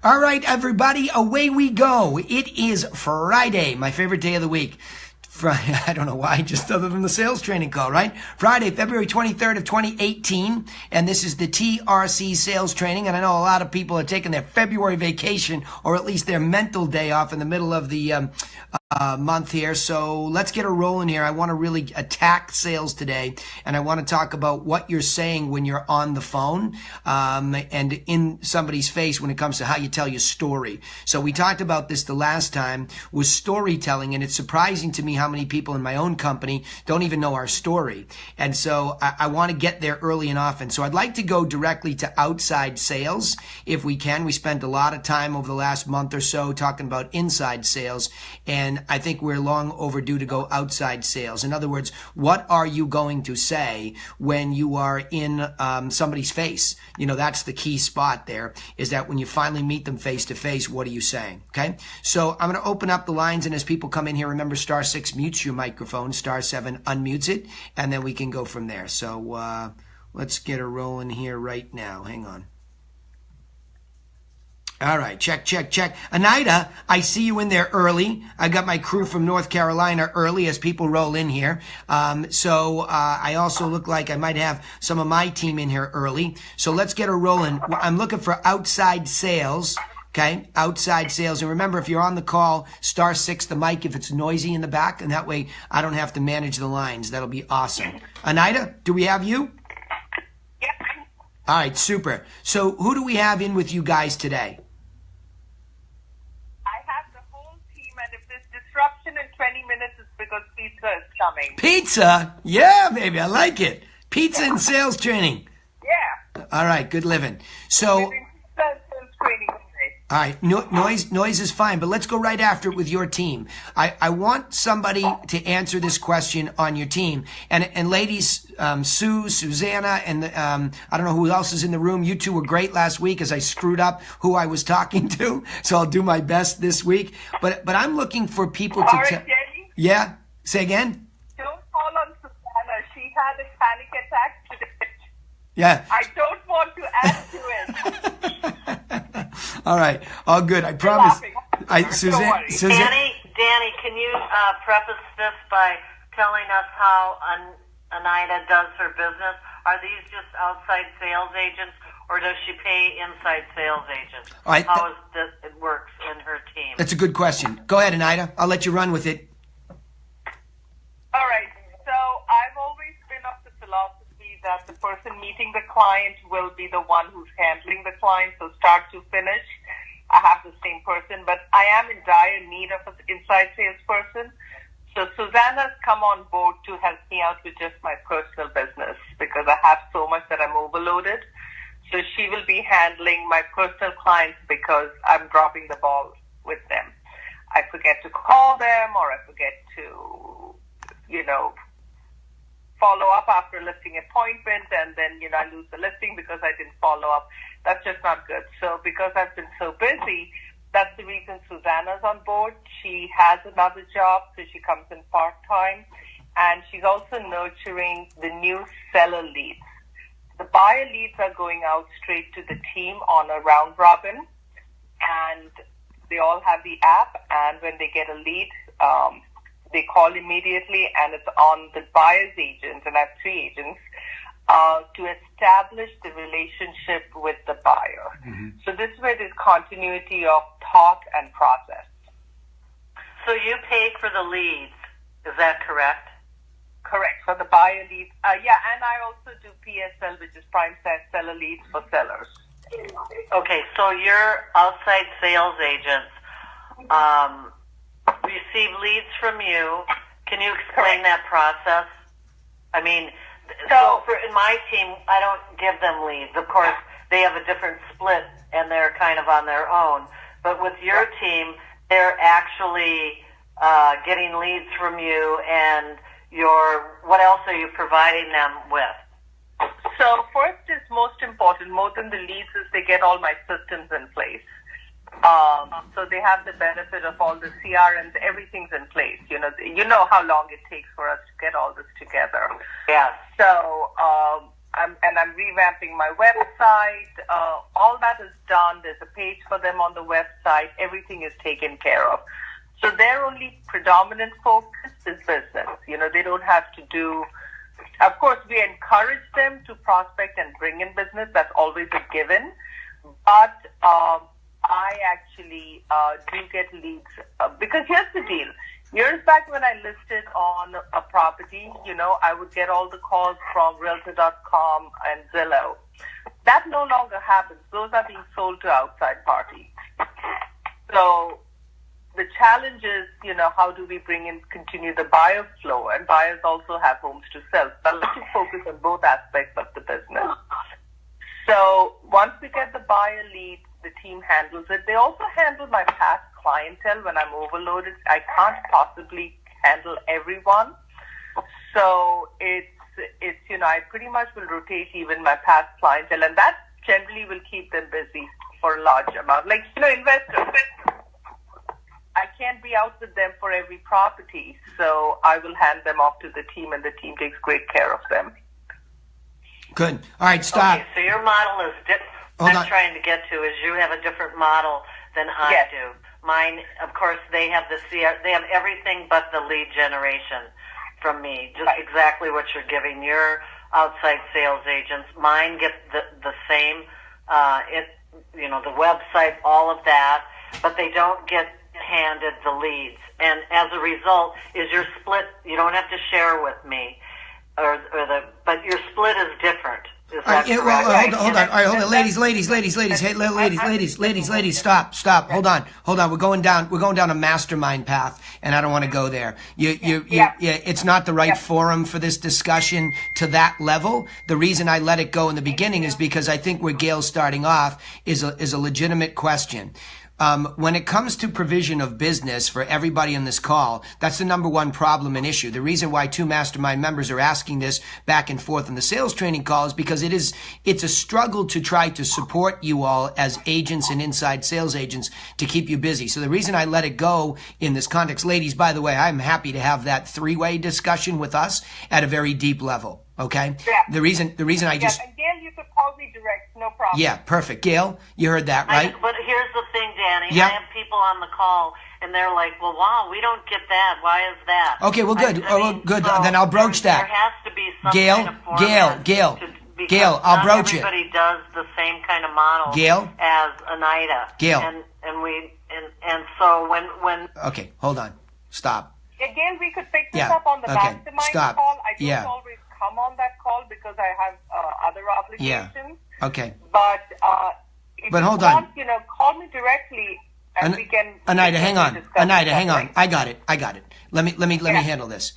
All right, everybody, away we go. It is Friday, my favorite day of the week. Friday, I don't know why, just other than the sales training call, right? Friday, February 23rd of 2018, and this is the TRC sales training, and I know a lot of people are taking their February vacation, or at least their mental day off in the middle of the month here. So let's get a rolling here. I want to really attack sales today, and I want to talk about what you're saying when you're on the phone and in somebody's face when it comes to how you tell your story. So we talked about this the last time, was storytelling, and it's surprising to me how many people in my own company don't even know our story. And so I want to get there early and often. So I'd like to go directly to outside sales if we can. We spent a lot of time over the last month or so talking about inside sales, and I think we're long overdue to go outside sales. In other words, what are you going to say when you are in somebody's face? You know, that's the key spot there, is that when you finally meet them face to face, what are you saying? Okay, so I'm going to open up the lines, and as people come in here, remember *6 mutes your microphone, *7 unmutes it, and then we can go from there. So let's get her rolling here right now. Hang on. All right, check. Anida, I see you in there early. I got my crew from North Carolina early as people roll in here. So I also look like I might have some of my team in here early. So let's get her rolling. I'm looking for outside sales. Okay, outside sales. And remember, if you're on the call, *6 the mic if it's noisy in the back, and that way I don't have to manage the lines. That'll be awesome. Anida, do we have you? Yep. All right, super. So who do we have in with you guys today? I have the whole team, and if there's disruption in 20 minutes, it's because pizza is coming. Pizza? Yeah, baby, I like it. Pizza and sales training. Yeah. All right, good living. So, Pizza and sales training today. all right, noise is fine, but let's go right after it with your team. I want somebody to answer this question on your team. And ladies, Sue, Susanna, and I don't know who else is in the room. You two were great last week as I screwed up who I was talking to. So I'll do my best this week. But I'm looking for people to All right, Jenny, Yeah? Say again? don't call on Susanna. She had a panic attack today. Yeah. I don't want to add to it. All right. All good. I promise. Don't worry. Danny, can you preface this by telling us how Anida does her business? Are these just outside sales agents, or does she pay inside sales agents? All right. How it works in her team? That's a good question. Go ahead, Anida. I'll let you run with it. All right. So I've always been of the philosophy that the person meeting the client will be the one who's handling the client. So start to finish, I have the same person, but I am in dire need of an inside salesperson. So Susanna's come on board to help me out with just my personal business because I have so much that I'm overloaded. So she will be handling my personal clients because I'm dropping the ball with them. I forget to call them, or I forget to, follow up after a listing appointment, and then, I lose the listing because I didn't follow up. That's just not good. So because I've been so busy, that's the reason Susanna's on board. She has another job, so she comes in part-time, and she's also nurturing the new seller leads. The buyer leads are going out straight to the team on a round robin, and they all have the app, and when they get a lead, they call immediately, and it's on the buyer's agent, and I have 3 agents, to establish the relationship with the buyer. Mm-hmm. So this is where there's continuity of thought and process. So you paid for the leads, is that correct? Correct, for the buyer leads. Yeah, and I also do PSL, which is prime seller leads for sellers. Okay, so your outside sales agents receive leads from you. Can you explain that process? I mean, in my team, I don't give them leads. Of course, they have a different split, and they're kind of on their own. But with your team, they're actually getting leads from you, and what else are you providing them with? So first is most important, more than the leads, is they get all my systems in place. So they have the benefit of all the CRMs, everything's in place. You know how long it takes for us to get all this together. Yeah. So I'm revamping my website. All that is done. There's a page for them on the website. Everything is taken care of. So their only predominant focus is business. They don't have to do. Of course, we encourage them to prospect and bring in business. That's always a given. But I actually do get leads because here's the deal. Years back when I listed on a property, I would get all the calls from Realtor.com and Zillow. That no longer happens. Those are being sold to outside parties. So the challenge is, how do we continue the buyer flow? And buyers also have homes to sell. So I like to focus on both aspects of the business. So once we get the buyer lead, the team handles it. They also handle my past clientele when I'm overloaded. I can't possibly handle everyone. So it's I pretty much will rotate even my past clientele, and that generally will keep them busy for a large amount. Like, investors, I can't be out with them for every property, so I will hand them off to the team, and the team takes great care of them. Good. All right, stop. Okay, so your model is different. What I'm trying to get to is you have a different model than I do. Mine, of course, they have they have everything but the lead generation from me. Just exactly what you're giving your outside sales agents. Mine get the same, the website, all of that, but they don't get handed the leads. And as a result, is your split? You don't have to share with me, but your split is different. Hold on. All right, hold on. Ladies. Hey, ladies, stop. Hold on. We're going down a mastermind path, and I don't want to go there. It's not the right forum for this discussion to that level. The reason I let it go in the beginning is because I think where Gail's starting off is a legitimate question. When it comes to provision of business for everybody on this call, that's the number one problem and issue. The reason why two mastermind members are asking this back and forth in the sales training call is because it's a struggle to try to support you all as agents and inside sales agents to keep you busy. So the reason I let it go in this context, ladies, by the way, I'm happy to have that three-way discussion with us at a very deep level. Okay? Yeah. The reason I just... And Gail, you could call me direct, no problem. Yeah, perfect. Gail, you heard that, right? But here's the thing, Danny. Yep. I have people on the call, and they're like, well, wow, we don't get that. Why is that? Okay, well, good. Good. So then I'll broach that. There has to be some kind of format. Gail, I'll broach it. Everybody does the same kind of model as Anida. Gail. And so when... Okay, hold on. Stop. Again, we could pick this up on the mastermind call. I don't always come on that call because I have other obligations. Yeah. Okay. But if hold you on. want, call me directly and we can... Anida, hang on. I got it. Let me handle this.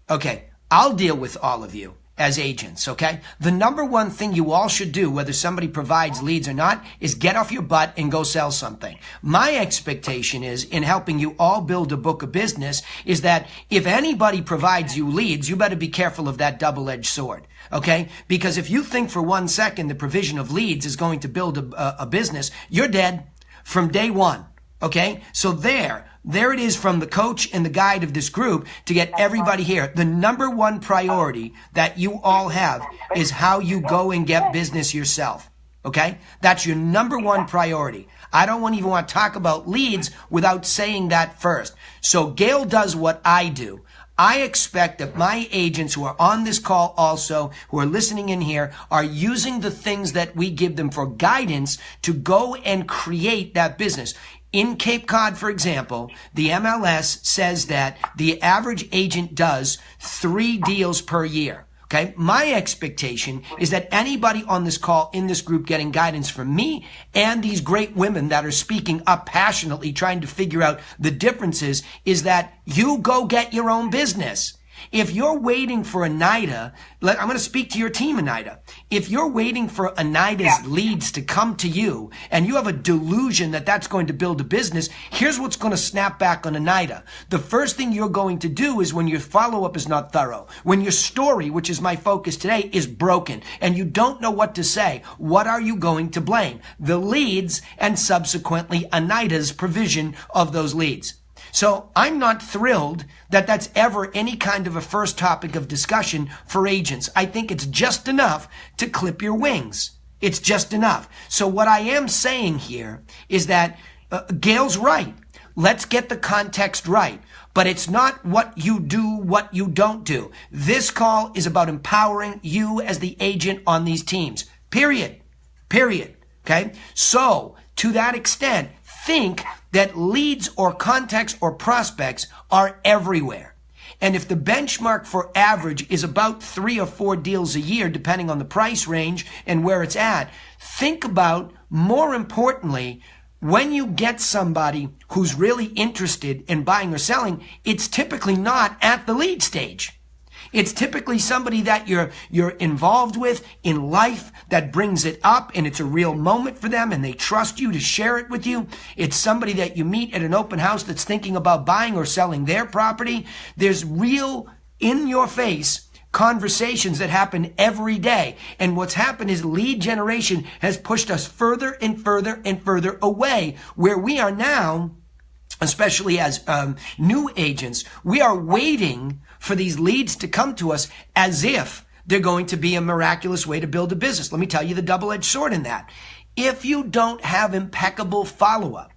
Okay. I'll deal with all of you as agents, okay? The number one thing you all should do, whether somebody provides leads or not, is get off your butt and go sell something. My expectation is, in helping you all build a book of business, is that if anybody provides you leads, you better be careful of that double-edged sword, okay? Because if you think for 1 second the provision of leads is going to build a business, you're dead from day one, okay? So there it is from the coach and the guide of this group to get everybody here. The number one priority that you all have is how you go and get business yourself. Okay? That's your number one priority. I don't even want to talk about leads without saying that first. So Gail does what I do. I expect that my agents who are on this call also, who are listening in here, are using the things that we give them for guidance to go and create that business. In Cape Cod, for example, the MLS says that the average agent does 3 deals per year. Okay. My expectation is that anybody on this call in this group getting guidance from me and these great women that are speaking up passionately trying to figure out the differences is that you go get your own business. If you're waiting for Anida, I'm going to speak to your team, Anida. If you're waiting for Anida's leads to come to you and you have a delusion that that's going to build a business, here's what's going to snap back on Anida. The first thing you're going to do is when your follow-up is not thorough, when your story, which is my focus today, is broken and you don't know what to say, what are you going to blame? The leads and subsequently Anida's provision of those leads. So I'm not thrilled that that's ever any kind of a first topic of discussion for agents. I think it's just enough to clip your wings. It's just enough. So what I am saying here is that Gail's right. Let's get the context right. But it's not what you do, what you don't do. This call is about empowering you as the agent on these teams. Period. Okay? So, to that extent, think that leads or contacts or prospects are everywhere. And if the benchmark for average is about 3 or 4 deals a year, depending on the price range and where it's at, think about, more importantly, when you get somebody who's really interested in buying or selling, it's typically not at the lead stage. It's typically somebody that you're involved with in life that brings it up, and it's a real moment for them and they trust you to share it with you. It's somebody that you meet at an open house that's thinking about buying or selling their property. There's real in your face conversations that happen every day. And what's happened is lead generation has pushed us further and further and further away, where we are now, especially as new agents, we are waiting for these leads to come to us as if they're going to be a miraculous way to build a business. Let me tell you the double-edged sword in that. If you don't have impeccable follow-up,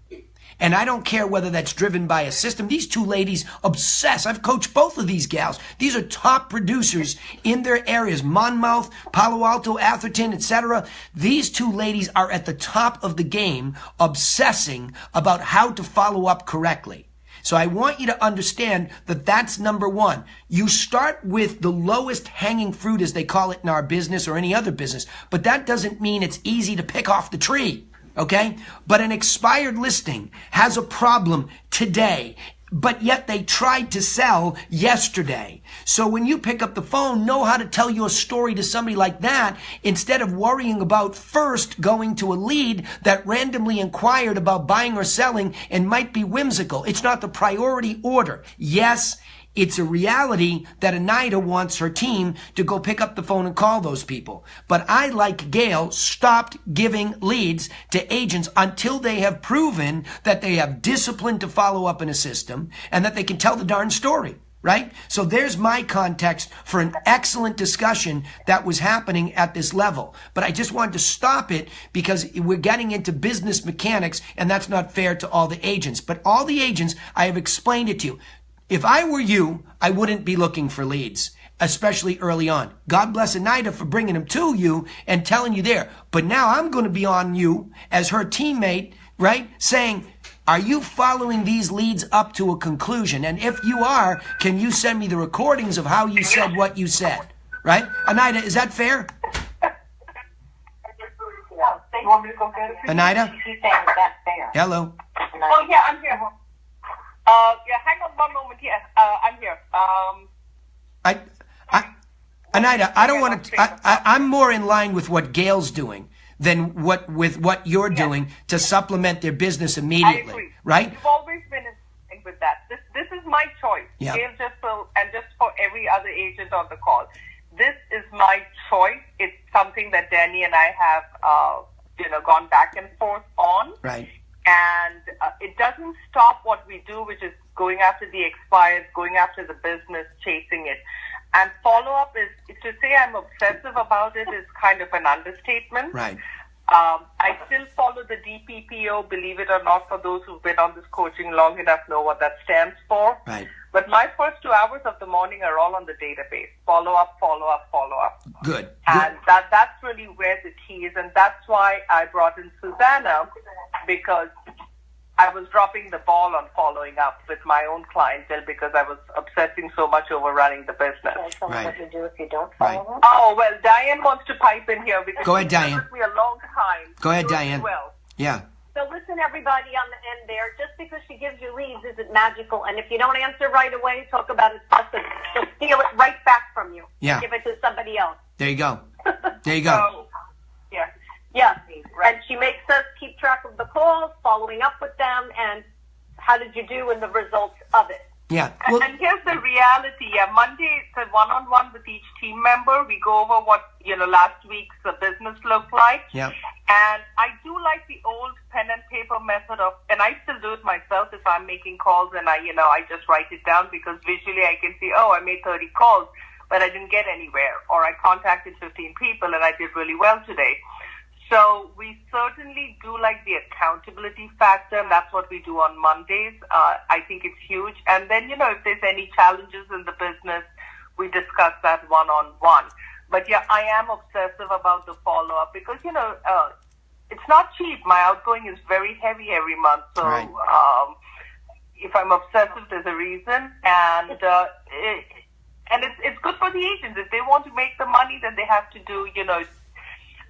and I don't care whether that's driven by a system. These two ladies obsess. I've coached both of these gals. These are top producers in their areas. Monmouth, Palo Alto, Atherton, etc. These two ladies are at the top of the game, obsessing about how to follow up correctly. So I want you to understand that that's number one. You start with the lowest hanging fruit, as they call it in our business or any other business. But that doesn't mean it's easy to pick off the tree. Okay? But an expired listing has a problem today, but yet they tried to sell yesterday. So when you pick up the phone, know how to tell your story to somebody like that instead of worrying about first going to a lead that randomly inquired about buying or selling and might be whimsical. It's not the priority order. Yes, it's a reality that Anida wants her team to go pick up the phone and call those people. But I, like Gail, stopped giving leads to agents until they have proven that they have discipline to follow up in a system and that they can tell the darn story, right? So there's my context for an excellent discussion that was happening at this level. But I just wanted to stop it because we're getting into business mechanics, and that's not fair to all the agents. But all the agents, I have explained it to you. If I were you, I wouldn't be looking for leads, especially early on. God bless Anida for bringing them to you and telling you there. But now I'm going to be on you as her teammate, right? Saying, are you following these leads up to a conclusion? And if you are, can you send me the recordings of how you said what you said? Right? Anida, is that fair? You want me to go get it? Anida? She's saying, is that fair? Hello? Oh, yeah, I'm here. Yeah, hang on one moment. Yes, I'm here. Anida, I don't want to. I'm more in line with what Gail's doing than what you're doing to supplement their business immediately. I agree. Right? You've always been in sync with that. This is my choice. Yeah. Gail, just for every other agent on the call, this is my choice. It's something that Danny and I have, gone back and forth on. Right. And it doesn't stop what we do, which is going after the expired, going after the business, chasing it. And follow-up is, to say I'm obsessive about it is kind of an understatement. Right. I still follow the DPPO, believe it or not. For those who've been on this coaching long enough know what that stands for. Right. But my first 2 hours of the morning are all on the database. Follow-up, follow-up, follow-up. Good. And that's really where the key is. And that's why I brought in Susanna, because I was dropping the ball on following up with my own clientele because I was obsessing so much over running the business. Tell me Right. what you do if you don't follow up. Oh, well, Diane wants to pipe in here because Go ahead, it Diane. took me a long time. Go ahead, to do it Diane. Well. Yeah. So listen, everybody on the end there, just because she gives you leads isn't magical. And if you don't answer right away, talk about it, she'll steal it right back from you. Yeah. Give it to somebody else. There you go. There you go. So, yeah. Yeah. Right. And she makes us keep track of the calls, following up with them, and how did you do and the results of it. Yeah. Well, And here's the reality. Yeah, Monday it's a one-on-one with each team member. We go over what last week's business looked like. yeah. And I do like the old pen and paper method and I still still do it myself if I'm making calls and I just write it down because visually I can see, oh, I made 30 calls, but I didn't get anywhere, or I contacted 15 people and I did really well today. So we certainly do like the accountability factor, and that's what we do on Mondays. I think it's huge. And then, if there's any challenges in the business, we discuss that one-on-one. But yeah, I am obsessive about the follow-up because, it's not cheap. My outgoing is very heavy every month. So right. If I'm obsessive, there's a reason. And it's good for the agents. If they want to make the money, then they have to do,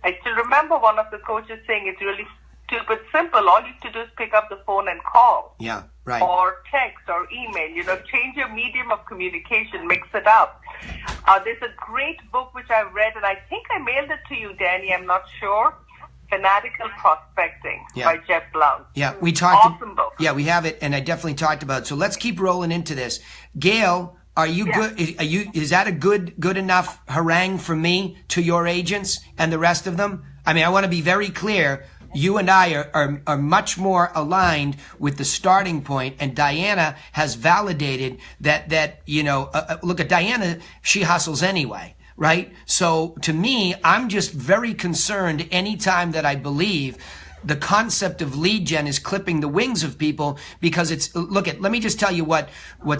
I still remember one of the coaches saying it's really stupid simple. All you have to do is pick up the phone and call. Yeah, right. Or text or email. Change your medium of communication, mix it up. There's a great book which I read, and I think I mailed it to you, Danny. I'm not sure. Fanatical Prospecting by Jeff Blount. Yeah, we talked. Awesome book. Yeah, we have it, and I definitely talked about it. So let's keep rolling into this. Gail, are you good? Is that a good enough harangue from me to your agents and the rest of them? I mean, I want to be very clear. You and I are much more aligned with the starting point, and Diana has validated that look at Diana, she hustles anyway, right? So to me, I'm just very concerned anytime that I believe the concept of lead gen is clipping the wings of people because let me just tell you what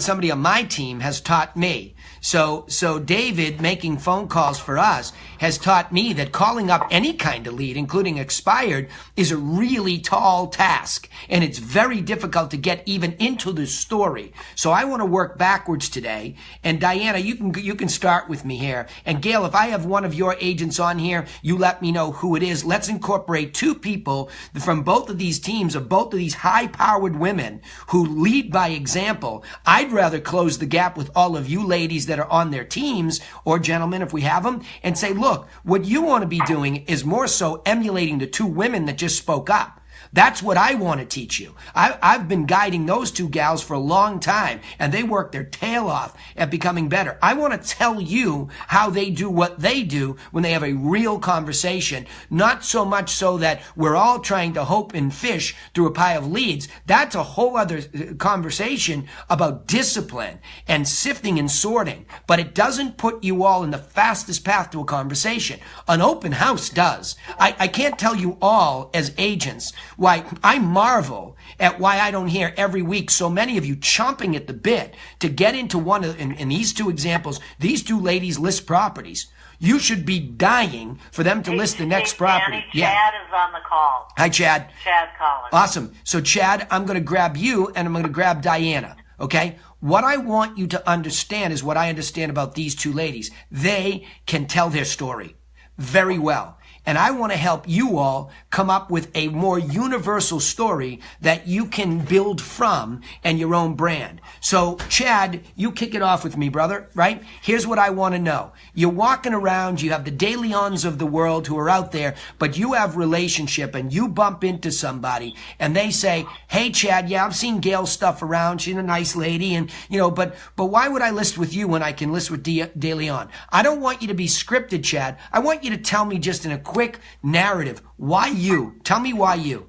somebody on my team has taught me. So David making phone calls for us has taught me that calling up any kind of lead, including expired, is a really tall task. And it's very difficult to get even into the story. So I want to work backwards today. And Diana, you can start with me here. And Gail, if I have one of your agents on here, you let me know who it is. Let's incorporate two people from both of these teams, of both of these high-powered women who lead by example. I'd rather close the gap with all of you ladies that are on their teams, or gentlemen if we have them, and say, look, what you want to be doing is more so emulating the two women that just spoke up. That's what I want to teach you. I've been guiding those two gals for a long time, and they work their tail off at becoming better. I want to tell you how they do what they do when they have a real conversation, not so much so that we're all trying to hope and fish through a pile of leads. That's a whole other conversation about discipline and sifting and sorting, but it doesn't put you all in the fastest path to a conversation. An open house does. I can't tell you all as agents why I marvel at why I don't hear every week so many of you chomping at the bit to get into one of, in these two examples, these two ladies list properties. You should be dying for them to list the next property. Danny, Chad is on the call. Hi, Chad. Chad Collins. Awesome. So, Chad, I'm going to grab you and I'm going to grab Diana. Okay? What I want you to understand is what I understand about these two ladies. They can tell their story very well. And I want to help you all come up with a more universal story that you can build from and your own brand. So, Chad, you kick it off with me, brother, right? Here's what I want to know. You're walking around, you have the De Leons of the world who are out there, but you have relationship and you bump into somebody and they say, hey, Chad, yeah, I've seen Gail's stuff around. She's a nice lady. And, but why would I list with you when I can list with De Leon? I don't want you to be scripted, Chad. I want you to tell me just in a quick narrative. Why you? Tell me why you.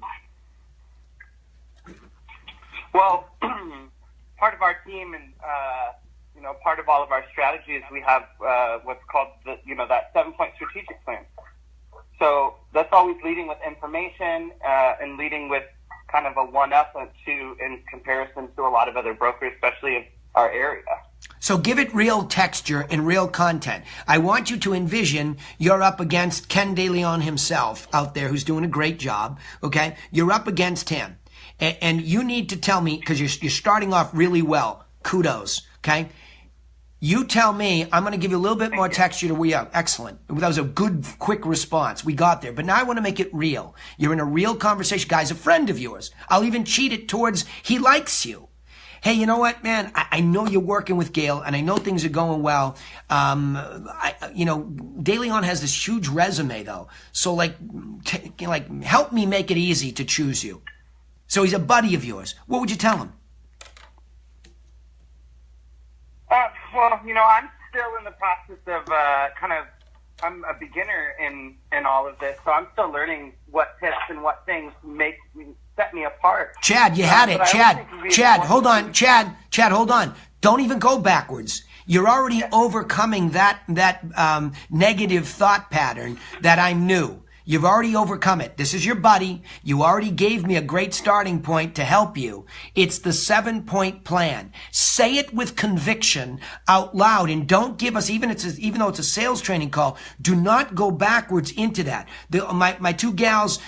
Well, part of our team and, part of all of our strategies, we have what's called that 7-point strategic plan. So that's always leading with information and leading with kind of a one-up in comparison to a lot of other brokers, especially in our area. So give it real texture and real content. I want you to envision you're up against Ken De Leon himself out there who's doing a great job, okay? You're up against him. And you need to tell me, because you're starting off really well. Kudos, okay? You tell me, I'm going to give you a little bit more texture to we are. Excellent. That was a good, quick response. We got there. But now I want to make it real. You're in a real conversation. Guy's a friend of yours. I'll even cheat it towards he likes you. Hey, you know what, man? I know you're working with Gail, and I know things are going well. De Leon has this huge resume, though. So, help me make it easy to choose you. So he's a buddy of yours. What would you tell him? I'm still in the process of I'm a beginner in all of this, so I'm still learning what tips and what things set me apart part. Chad, you had it. Chad, hold on. Chad, hold on. Don't even go backwards. You're already overcoming that negative thought pattern that I'm new. You've already overcome it. This is your buddy. You already gave me a great starting point to help you. It's the 7-point plan. Say it with conviction out loud, and don't give us, even though it's a sales training call, do not go backwards into that. My two gals,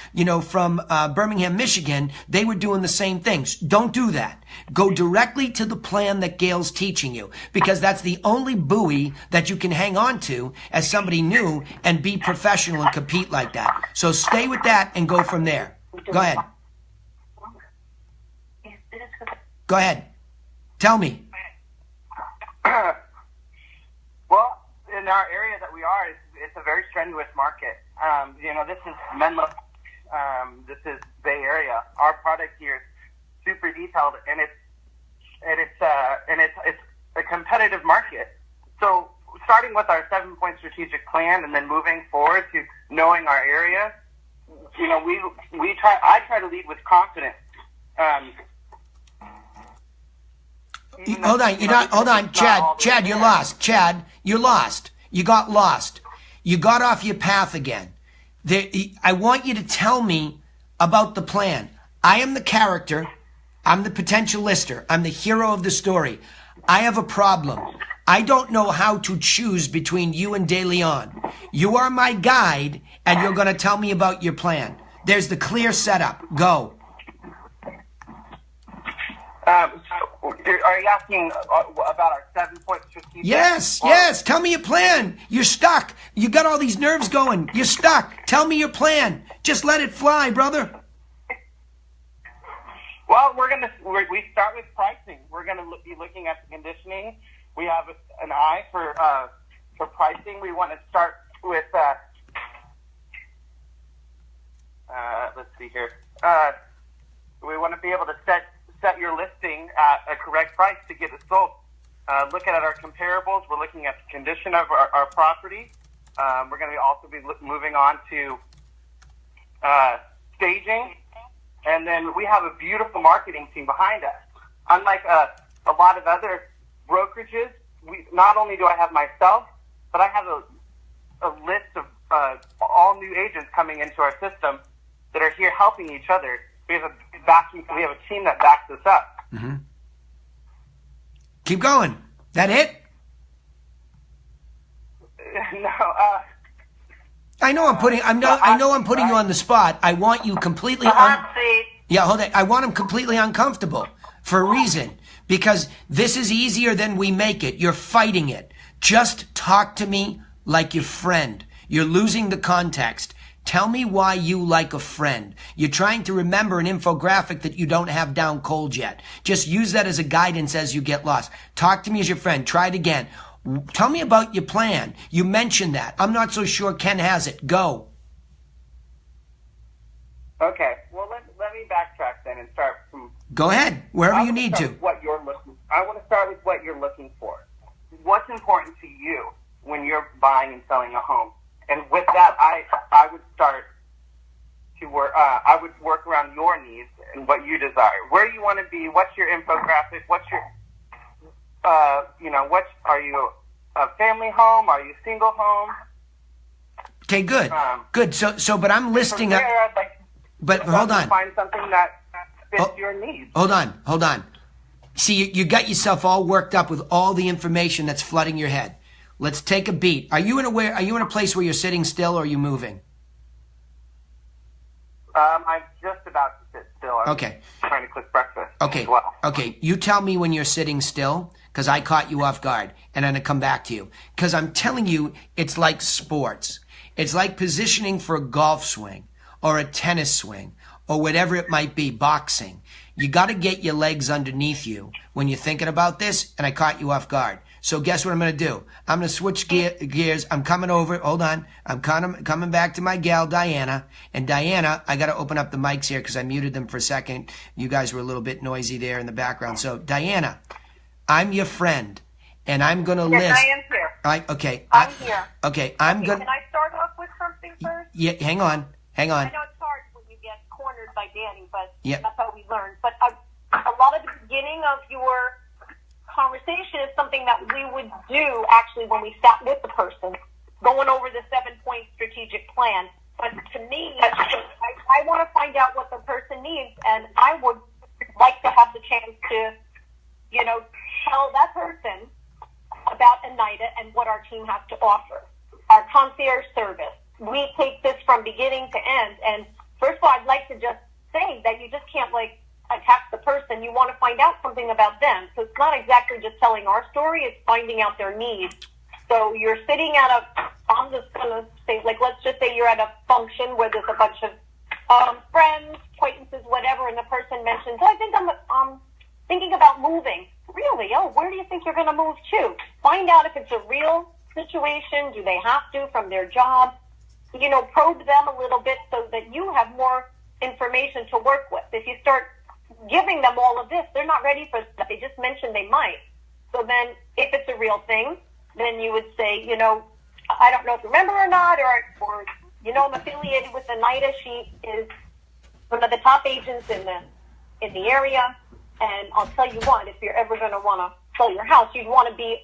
from Birmingham, Michigan, they were doing the same things. Don't do that. Go directly to the plan that Gail's teaching you, because that's the only buoy that you can hang on to as somebody new and be professional and compete like that. So stay with that and go from there. Go ahead. Go ahead. Tell me. Well, in our area that we are, it's a very strenuous market. This is Menlo. This is Bay Area. Our product here is super detailed, and it's a competitive market. So starting with our 7-point strategic plan and then moving forward to knowing our area, I try to lead with confidence. Hold on, Chad, you're lost. Chad, you're lost. You got lost. You got off your path again. I want you to tell me about the plan. I am the character. I'm the potential lister. I'm the hero of the story. I have a problem. I don't know how to choose between you and De Leon. You are my guide, and you're going to tell me about your plan. There's the clear setup. Go. Are you asking about our 7-point strategic? Yes. Tell me your plan. You're stuck. You got all these nerves going. You're stuck. Tell me your plan. Just let it fly, brother. Well, we start with pricing. We're gonna be looking at the conditioning. We have an eye for pricing. We want to start with let's see here. We want to be able to set your listing at a correct price to get it sold. Looking at our comparables, we're looking at the condition of our property. We're going to also be moving on to staging. And then we have a beautiful marketing team behind us. Unlike a lot of other brokerages, not only do I have myself, but I have a list of all new agents coming into our system that are here helping each other. We have a team that backs us up. Mm-hmm. Keep going. That it? No. I know I'm putting you on the spot. I want you completely hold on. I want him completely uncomfortable for a reason, because this is easier than we make it. You're fighting it. Just talk to me like your friend. You're losing the context. Tell me why you like a friend. You're trying to remember an infographic that you don't have down cold yet. Just use that as a guidance as you get lost. Talk to me as your friend. Try it again. Tell me about your plan. You mentioned that. I'm not so sure Ken has it. Go. Okay. Well, let me backtrack then and start from... Go ahead. Wherever you need to. I want to start with what you're looking for. What's important to you when you're buying and selling a home? And with that, I would start to work. I would work around your needs and what you desire. Where you want to be? What's your infographic? What's your what are you, a family home? Are you a single home? Okay, good. Good. So, but I'm listing up. But hold on. Find something that fits your needs. Hold on. See, you got yourself all worked up with all the information that's flooding your head. Let's take a beat. Are you in a place where you're sitting still, or are you moving? I'm just about to sit still. I'm trying to cook breakfast. Okay. As well. Okay. You tell me when you're sitting still, because I caught you off guard, and I'm going to come back to you. Because I'm telling you, it's like sports. It's like positioning for a golf swing or a tennis swing or whatever it might be, boxing. You got to get your legs underneath you when you're thinking about this, and I caught you off guard. So guess what I'm going to do? I'm going to switch gears. I'm coming over. Hold on. I'm coming back to my gal, Diana. And Diana, I got to open up the mics here because I muted them for a second. You guys were a little bit noisy there in the background. So Diana, I'm your friend, and I'm going to list. Yes, I am here. All right, okay. I'm here. Okay, I'm going to. Can I start off with something first? Yeah, hang on. I know it's hard when you get cornered by Danny, but Yep. that's how we learn. But a lot of the beginning of your conversation is something that we would do actually when we sat with the person, going over the 7-point strategic plan. But to me, I want to find out what the person needs, and I would like to have the chance to, tell that person about Anita and what our team has to offer. Our concierge service. We take this from beginning to end. And first of all, I'd like to just say that you just can't attack the person. You want to find out something about them. So it's not exactly just telling our story, it's finding out their needs. So you're sitting at I'm just going to say, let's just say you're at a function where there's a bunch of friends, acquaintances, whatever, and the person mentions, I think I'm thinking about moving. Really? Oh, where do you think you're going to move to? Find out if it's a real situation. Do they have to from their job? Probe them a little bit so that you have more information to work with. If you start giving them all of this, they're not ready for that. They just mentioned they might. So then if it's a real thing, then you would say, I don't know if you remember or not, or I'm affiliated with Anita. She is one of the top agents in the area. And I'll tell you what, if you're ever going to want to sell your house, you'd want to be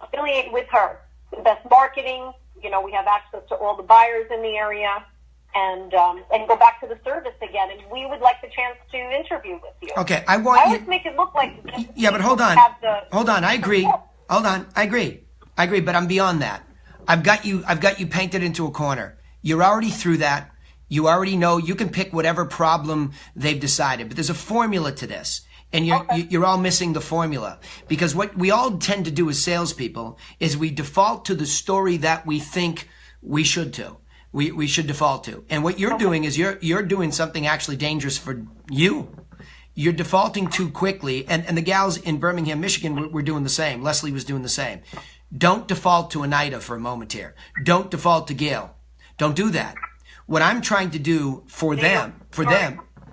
affiliated with her. The best marketing, we have access to all the buyers in the area, and go back to the service again. And we would like the chance to interview with you. Okay, I always make it look like. Yeah, but hold on. I agree. Hold on, I agree, but I'm beyond that. I've got you painted into a corner. You're already through that. You already know you can pick whatever problem they've decided, but there's a formula to this. And you're all missing the formula, because what we all tend to do as salespeople is we default to the story that we think we should default to. And what you're doing is you're doing something actually dangerous for you. You're defaulting too quickly. And the gals in Birmingham, Michigan were doing the same. Leslie was doing the same. Don't default to Anita for a moment here. Don't default to Gail. Don't do that. What I'm trying to do for them,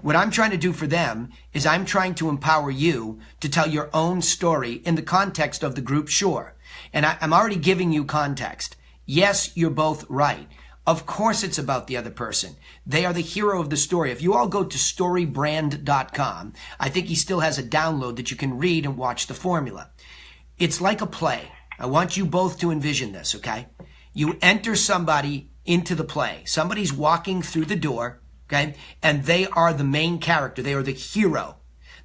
what I'm trying to do for them is I'm trying to empower you to tell your own story in the context of the group, sure. And I'm already giving you context. Yes, you're both right. Of course it's about the other person. They are the hero of the story. If you all go to storybrand.com, I think he still has a download that you can read and watch the formula. It's like a play. I want you both to envision this, okay? You enter somebody into the play. Somebody's walking through the door. Okay? And they are the main character. They are the hero.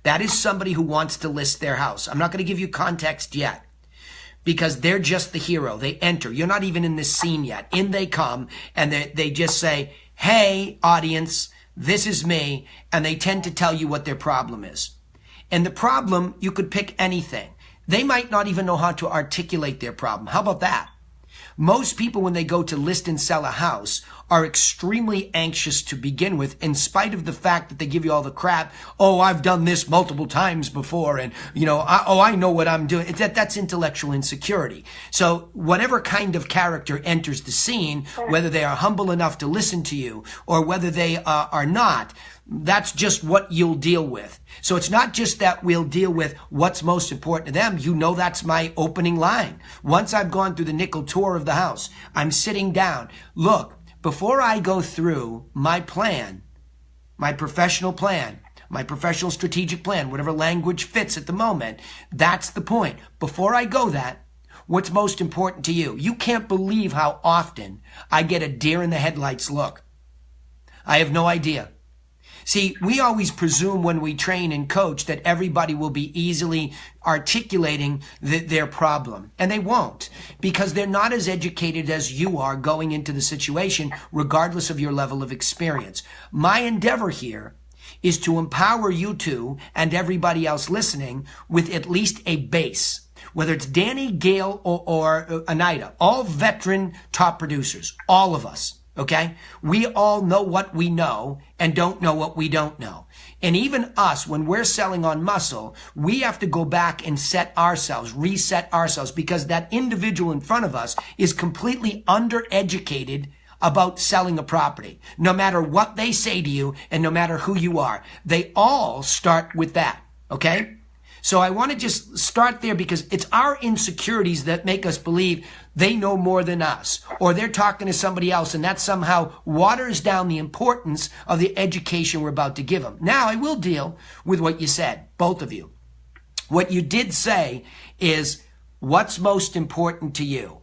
That is somebody who wants to list their house. I'm not going to give you context yet, because they're just the hero. They enter. You're not even in this scene yet. In they come, and they just say, hey, audience, this is me. And they tend to tell you what their problem is. And the problem, you could pick anything. They might not even know how to articulate their problem. How about that? Most people, when they go to list and sell a house, are extremely anxious to begin with, in spite of the fact that they give you all the crap. Oh, I've done this multiple times before, and I know what I'm doing. That's intellectual insecurity. So whatever kind of character enters the scene, whether they are humble enough to listen to you or whether they are not, that's just what you'll deal with. So it's not just that we'll deal with what's most important to them. That's my opening line. Once I've gone through the nickel tour of the house, I'm sitting down. Look, before I go through my plan, my professional plan, my professional strategic plan, whatever language fits at the moment, that's the point. Before I go that, what's most important to you? You can't believe how often I get a deer in the headlights look. I have no idea. See, we always presume when we train and coach that everybody will be easily articulating their problem. And they won't, because they're not as educated as you are going into the situation, regardless of your level of experience. My endeavor here is to empower you two and everybody else listening with at least a base. Whether it's Danny, Gail, or Anita, all veteran top producers, all of us. Okay? We all know what we know and don't know what we don't know. And even us, when we're selling on muscle, we have to go back and reset ourselves, because that individual in front of us is completely undereducated about selling a property. No matter what they say to you and no matter who you are, they all start with that. Okay? So I want to just start there because it's our insecurities that make us believe they know more than us, or they're talking to somebody else, and that somehow waters down the importance of the education we're about to give them. Now, I will deal with what you said, both of you. What you did say is, what's most important to you?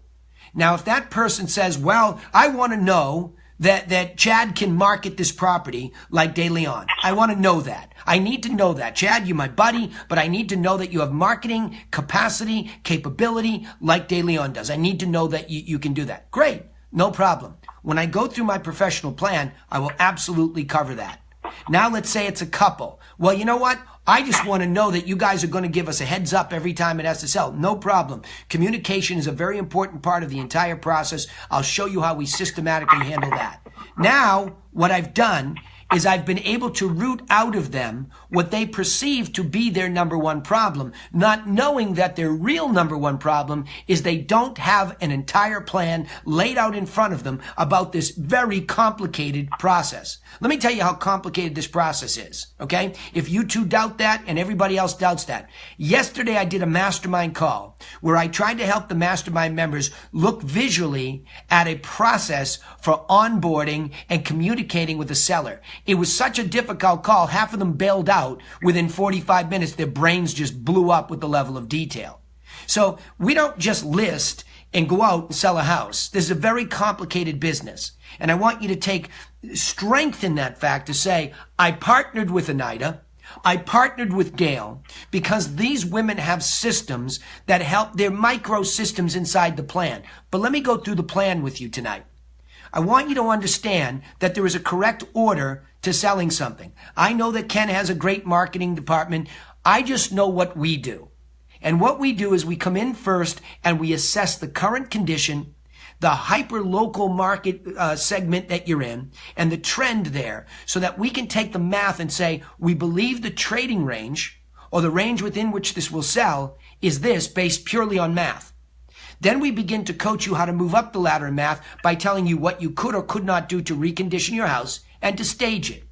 Now, if that person says, well, I want to know that Chad can market this property like De Leon. I want to know that. I need to know that. Chad, you're my buddy, but I need to know that you have marketing capacity, capability like De Leon does. I need to know that you can do that. Great. No problem. When I go through my professional plan, I will absolutely cover that. Now let's say it's a couple. Well, you know what? I just want to know that you guys are going to give us a heads up every time it has to sell. No problem. Communication is a very important part of the entire process. I'll show you how we systematically handle that. Now, what I've done is I've been able to root out of them what they perceive to be their number one problem, not knowing that their real number one problem is they don't have an entire plan laid out in front of them about this very complicated process. Let me tell you how complicated this process is, okay? If you two doubt that and everybody else doubts that. Yesterday I did a mastermind call where I tried to help the mastermind members look visually at a process for onboarding and communicating with the seller. It was such a difficult call, half of them bailed out within 45 minutes. Their brains just blew up with the level of detail. So we don't just list and go out and sell a house. This is a very complicated business. And I want you to take strength in that fact to say, I partnered with Anita, I partnered with Gail, because these women have systems that help, their micro systems inside the plan. But let me go through the plan with you tonight. I want you to understand that there is a correct order to selling something. I know that Ken has a great marketing department. I just know what we do. And what we do is we come in first and we assess the current condition, the hyper-local market segment that you're in, and the trend there, so that we can take the math and say, we believe the trading range, or the range within which this will sell, is this based purely on math. Then we begin to coach you how to move up the ladder in math by telling you what you could or could not do to recondition your house and to stage it.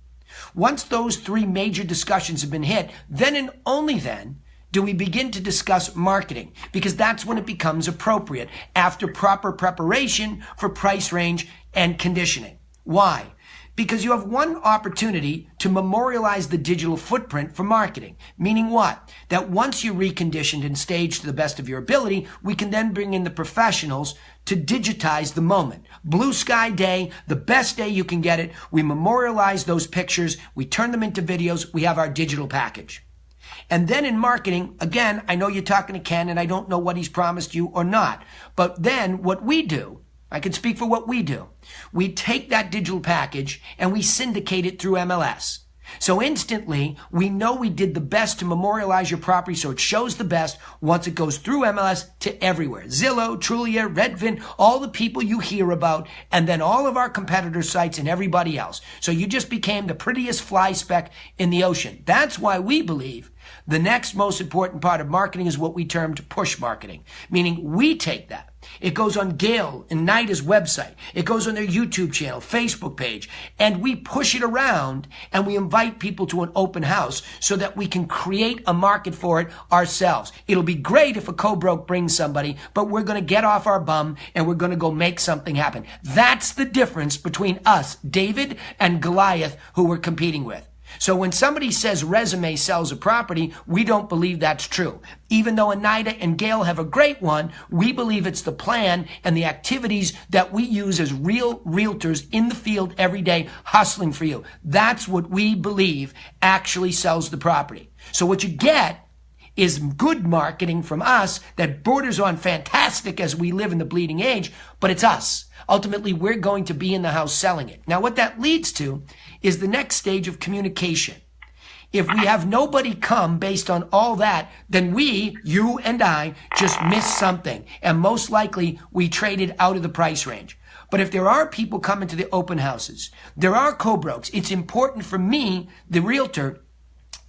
Once those three major discussions have been hit, then and only then do we begin to discuss marketing, because that's when it becomes appropriate after proper preparation for price range and conditioning. Why? Because you have one opportunity to memorialize the digital footprint for marketing. Meaning what? That once you're reconditioned and staged to the best of your ability, we can then bring in the professionals to digitize the moment. Blue sky day, the best day you can get it. We memorialize those pictures. We turn them into videos. We have our digital package. And then in marketing, again, I know you're talking to Ken and I don't know what he's promised you or not. But then what we do, I can speak for what we do. We take that digital package and we syndicate it through MLS. So instantly, we know we did the best to memorialize your property so it shows the best once it goes through MLS to everywhere. Zillow, Trulia, Redfin, all the people you hear about, and then all of our competitor sites and everybody else. So you just became the prettiest fly speck in the ocean. That's why we believe the next most important part of marketing is what we termed push marketing, meaning we take that. It goes on Gail and Nida's website. It goes on their YouTube channel, Facebook page, and we push it around and we invite people to an open house so that we can create a market for it ourselves. It'll be great if a co-broke brings somebody, but we're going to get off our bum and we're going to go make something happen. That's the difference between us, David and Goliath, who we're competing with. So when somebody says resume sells a property, we don't believe that's true. Even though Anita and Gail have a great one, we believe it's the plan and the activities that we use as real realtors in the field every day hustling for you. That's what we believe actually sells the property. So what you get is good marketing from us that borders on fantastic as we live in the bleeding age, but it's us. Ultimately, we're going to be in the house selling it. Now, what that leads to is the next stage of communication. If we have nobody come based on all that, then we, you and I, just missed something. And most likely, we traded out of the price range. But if there are people coming to the open houses, there are co-brokes, it's important for me, the realtor,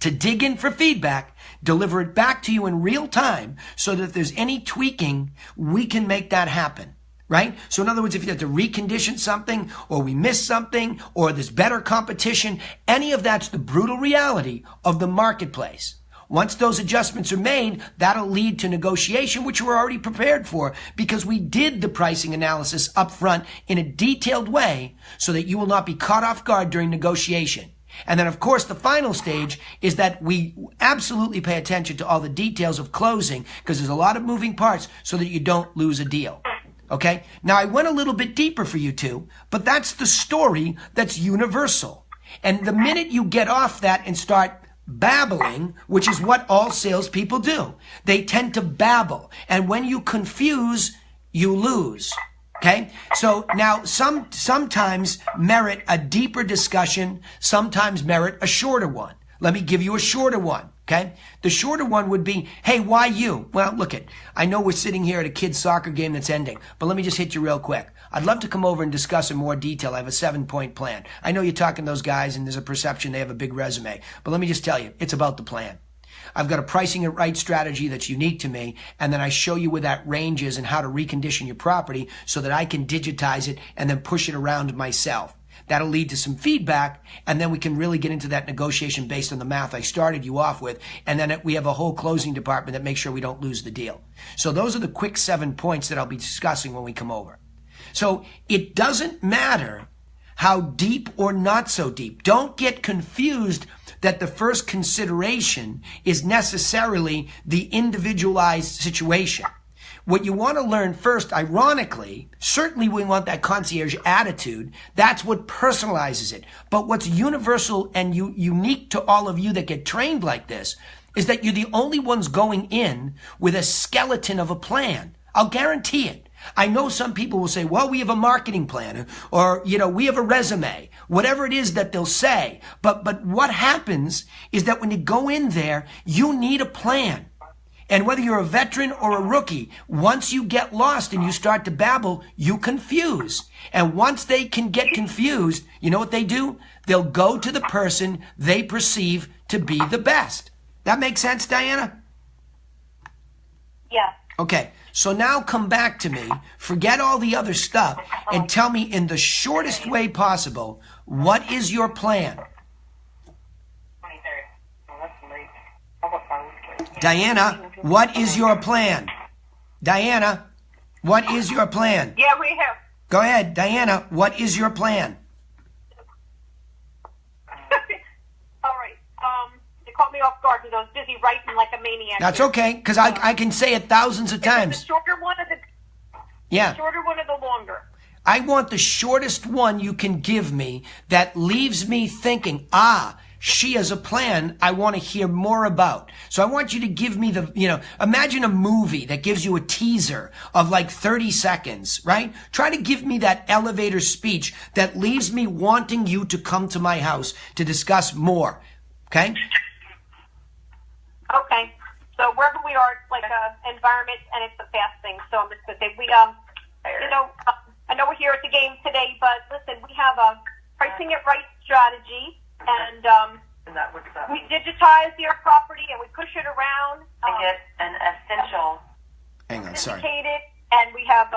to dig in for feedback, deliver it back to you in real time so that if there's any tweaking, we can make that happen. Right? So in other words, if you have to recondition something or we miss something or there's better competition, any of that's the brutal reality of the marketplace. Once those adjustments are made, that'll lead to negotiation, which we're already prepared for because we did the pricing analysis up front in a detailed way so that you will not be caught off guard during negotiation. And then, of course, the final stage is that we absolutely pay attention to all the details of closing because there's a lot of moving parts so that you don't lose a deal. Okay? Now, I went a little bit deeper for you two, but that's the story that's universal. And the minute you get off that and start babbling, which is what all salespeople do, they tend to babble. And when you confuse, you lose. Okay? So now sometimes merit a deeper discussion, sometimes merit a shorter one. Let me give you a shorter one. Okay? The shorter one would be, hey, why you? Well, look I know we're sitting here at a kid's soccer game that's ending, but let me just hit you real quick. I'd love to come over and discuss in more detail. I have a 7-point plan. I know you're talking to those guys and there's a perception they have a big resume, but let me just tell you, it's about the plan. I've got a pricing it right strategy that's unique to me, and then I show you where that range is and how to recondition your property so that I can digitize it and then push it around myself. That'll lead to some feedback, and then we can really get into that negotiation based on the math I started you off with, and then we have a whole closing department that makes sure we don't lose the deal. So those are the quick 7 points that I'll be discussing when we come over. So it doesn't matter how deep or not so deep. Don't get confused that the first consideration is necessarily the individualized situation. What you want to learn first, ironically, certainly we want that concierge attitude. That's what personalizes it. But what's universal and unique to all of you that get trained like this is that you're the only ones going in with a skeleton of a plan. I'll guarantee it. I know some people will say, well, we have a marketing plan or, we have a resume, whatever it is that they'll say. But what happens is that when you go in there, you need a plan. And whether you're a veteran or a rookie, once you get lost and you start to babble, you confuse. And once they can get confused, you know what they do? They'll go to the person they perceive to be the best. That makes sense, Diana? Yeah. Okay. So now come back to me, forget all the other stuff, and tell me in the shortest way possible, what is your plan? Diana, what is your plan? Diana, what is your plan? Yeah, we have. Go ahead, Diana, what is your plan? All right. You caught me off guard because I was busy writing like a maniac. That's okay, because I can say it thousands of times. The shorter one or the shorter one or the longer? I want the shortest one you can give me that leaves me thinking, she has a plan I want to hear more about. So I want you to give me imagine a movie that gives you a teaser of like 30 seconds, right? Try to give me that elevator speech that leaves me wanting you to come to my house to discuss more. Okay? Okay. So wherever we are, it's like an environment and it's a fast thing. So I'm just going to say, I know we're here at the game today, but listen, we have a pricing it right strategy. And we digitize your property and we push it around. And get an essential. Hang on, sorry. It, and we have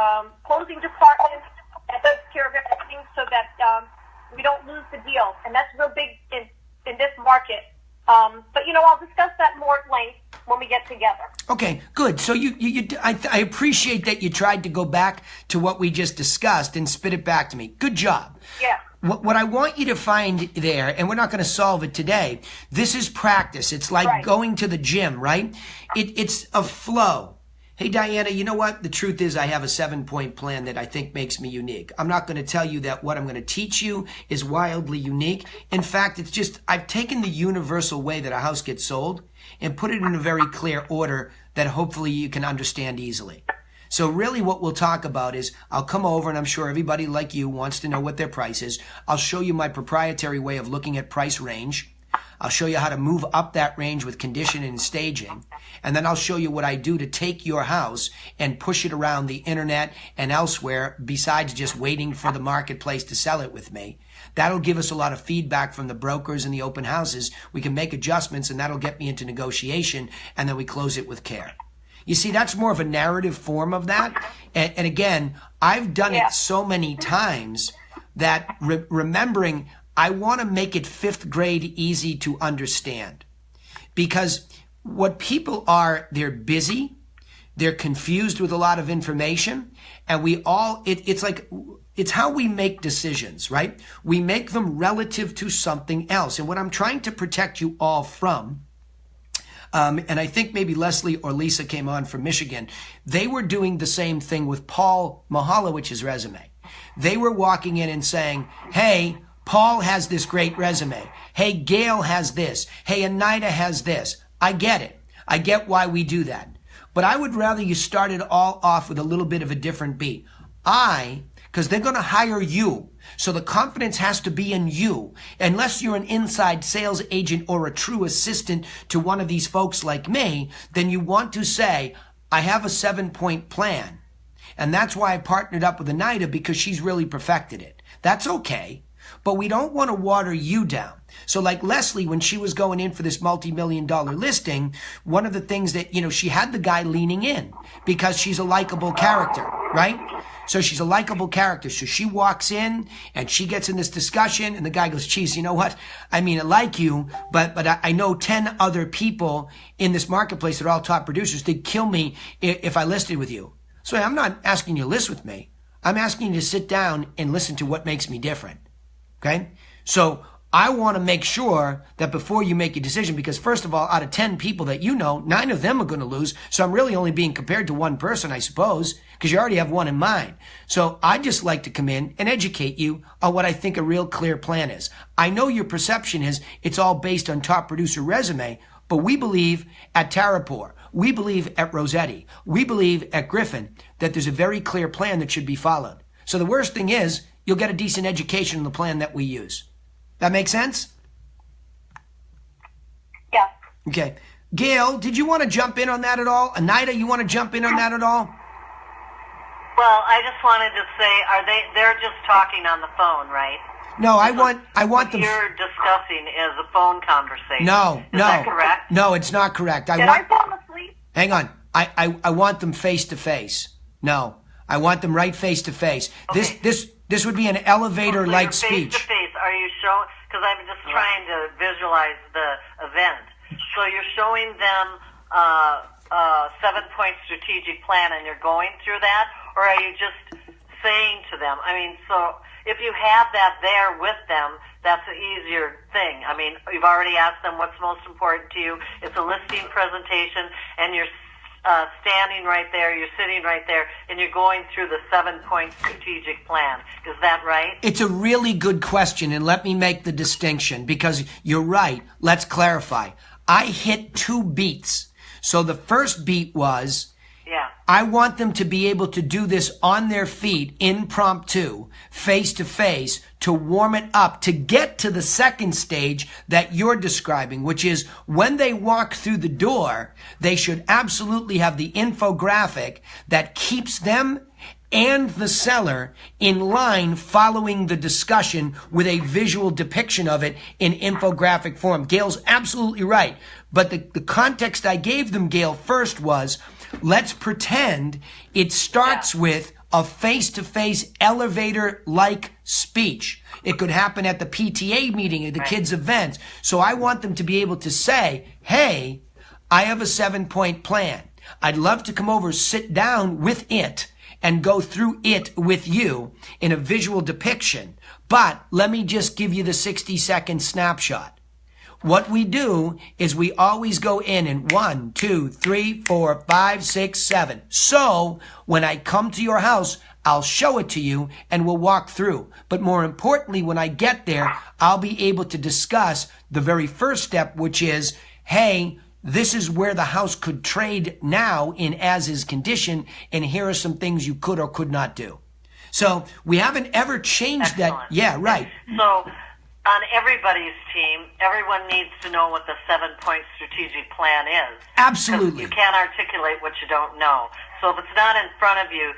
closing department that takes care of everything so that we don't lose the deal. And that's real big in this market. But I'll discuss that more at length when we get together. Okay, good. So I appreciate that you tried to go back to what we just discussed and spit it back to me. Good job. Yeah. What I want you to find there, and we're not going to solve it today, this is practice. It's like going to the gym, right? It's a flow. Hey, Diana, you know what? The truth is I have a 7-point plan that I think makes me unique. I'm not going to tell you that what I'm going to teach you is wildly unique. In fact, it's just I've taken the universal way that a house gets sold and put it in a very clear order that hopefully you can understand easily. So really what we'll talk about is I'll come over and I'm sure everybody like you wants to know what their price is. I'll show you my proprietary way of looking at price range. I'll show you how to move up that range with condition and staging. And then I'll show you what I do to take your house and push it around the internet and elsewhere besides just waiting for the marketplace to sell it with me. That'll give us a lot of feedback from the brokers and the open houses. We can make adjustments and that'll get me into negotiation and then we close it with care. You see, that's more of a narrative form of that. And again, I've done it so many times that remembering I want to make it 5th grade easy to understand. Because what people are, they're busy, they're confused with a lot of information, and it's how we make decisions, right? We make them relative to something else. And what I'm trying to protect you all from, and I think maybe Leslie or Lisa came on from Michigan, they were doing the same thing with Paul Mahalowicz's resume. They were walking in and saying, hey, Paul has this great resume. Hey, Gail has this. Hey, Anita has this. I get it. I get why we do that. But I would rather you start it all off with a little bit of a different beat. Because they're going to hire you. So the confidence has to be in you. Unless you're an inside sales agent or a true assistant to one of these folks like me, then you want to say, I have a 7-point plan. And that's why I partnered up with Anita, because she's really perfected it. That's okay. But we don't want to water you down. So like Leslie, when she was going in for this multi-million-dollar listing, one of the things that, she had the guy leaning in because she's a likable character, right? So she's a likable character. So she walks in and she gets in this discussion and the guy goes, geez, you know what? I mean, I like you, but I know 10 other people in this marketplace that are all top producers. They'd kill me if I listed with you. So I'm not asking you to list with me. I'm asking you to sit down and listen to what makes me different. Okay? So I want to make sure that before you make a decision, because first of all, out of 10 people that 9 of them are going to lose. So I'm really only being compared to one person, I suppose, because you already have one in mind. So I just like to come in and educate you on what I think a real clear plan is. I know your perception is it's all based on top producer resume, but we believe at Tarapore, we believe at Rossetti, we believe at Griffin that there's a very clear plan that should be followed. So the worst thing is you'll get a decent education on the plan that we use. That make sense? Yeah. Okay. Gail, did you want to jump in on that at all? Anita, you want to jump in on that at all? Well, I just wanted to say, they're just talking on the phone, right? No, I want them. What you're discussing is a phone conversation. No. Is that correct? No, it's not correct. Did I fall asleep? Hang on. I want them face to face. No, I want them right face to face. Okay. This would be an elevator-like speech. Face to face, are you showing? Because I'm just trying to visualize the event. So you're showing them a 7-point strategic plan, and you're going through that, or are you just saying to them? I mean, so if you have that there with them, that's an easier thing. I mean, you've already asked them what's most important to you. It's a listing presentation, and you're standing right there, you're sitting right there, and you're going through the 7-point strategic plan. Is that right? It's a really good question, and let me make the distinction, because you're right. Let's clarify. I hit 2 beats. So the first beat was, I want them to be able to do this on their feet, impromptu, face to face, to warm it up, to get to the second stage that you're describing, which is when they walk through the door, they should absolutely have the infographic that keeps them and the seller in line following the discussion with a visual depiction of it in infographic form. Gail's absolutely right. But the context I gave them, Gail, first was, let's pretend it starts with a face-to-face elevator-like speech. It could happen at the PTA meeting, at the kids' events. So I want them to be able to say, hey, I have a 7-point plan. I'd love to come over, sit down with it, and go through it with you in a visual depiction. But let me just give you the 60-second snapshot. What we do is we always go in 1, 2, 3, 4, 5, 6, 7. So when I come to your house, I'll show it to you and we'll walk through. But more importantly, when I get there, I'll be able to discuss the very first step, which is, hey, this is where the house could trade now in as-is condition, and here are some things you could or could not do. So we haven't ever changed Excellent. that. Yeah, right. So on everybody's team, everyone needs to know what the 7-point strategic plan is. Absolutely. You can't articulate what you don't know. So if it's not in front of you,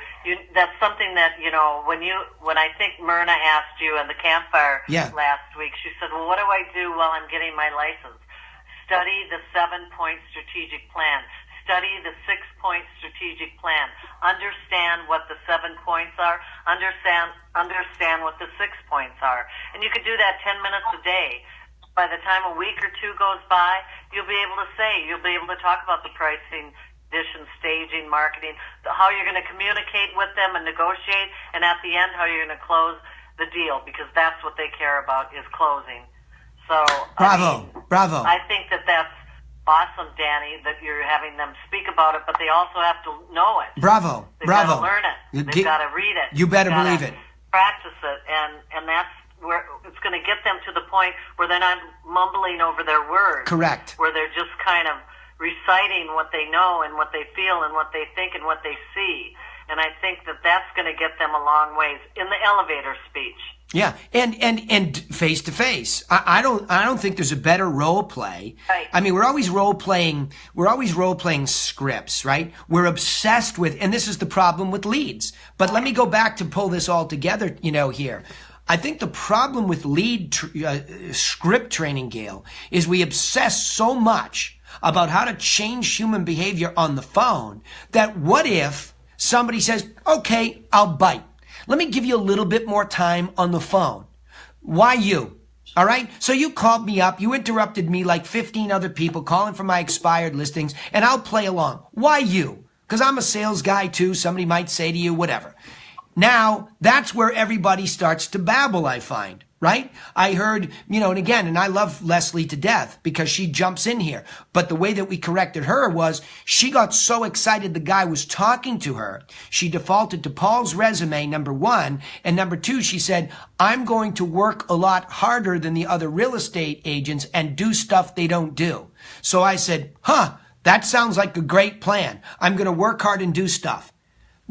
that's something that, when I think Myrna asked you in the campfire last week, she said, well, what do I do while I'm getting my license? Study the 7-point strategic plan. Study the 6-point strategic plan. Understand what the 7 points are. Understand what the 6 points are. And you could do that 10 minutes a day. by the time a week or two goes by, you'll be able to talk about the pricing, condition, staging, marketing, how you're going to communicate with them and negotiate, and at the end, how you're going to close the deal, because that's what they care about, is closing. So, Bravo. I think that that's awesome, Danny, that you're having them speak about it, but they also have to know it. Bravo. They've got to learn it. They've got to read it. You better believe it. Practice it, and that's where it's going to get them to the point where they're not mumbling over their words. Correct. Where they're just kind of reciting what they know and what they feel and what they think and what they see. And I think that that's going to get them a long ways in the elevator speech. Yeah, and face to face. I don't think there's a better role play. Right. I mean, we're always role playing scripts, right? We're obsessed with, and this is the problem with leads. But let me go back to pull this all together, here. I think the problem with script training, Gail, is we obsess so much about how to change human behavior on the phone that what if somebody says, okay, I'll bite. Let me give you a little bit more time on the phone. Why you? All right? So you called me up. You interrupted me like 15 other people calling for my expired listings, and I'll play along. Why you? Because I'm a sales guy too. Somebody might say to you, whatever. Now, that's where everybody starts to babble, I find, right? I heard, and I love Leslie to death because she jumps in here. But the way that we corrected her was she got so excited the guy was talking to her. She defaulted to Paul's resume, number one. And number two, she said, I'm going to work a lot harder than the other real estate agents and do stuff they don't do. So I said, that sounds like a great plan. I'm going to work hard and do stuff.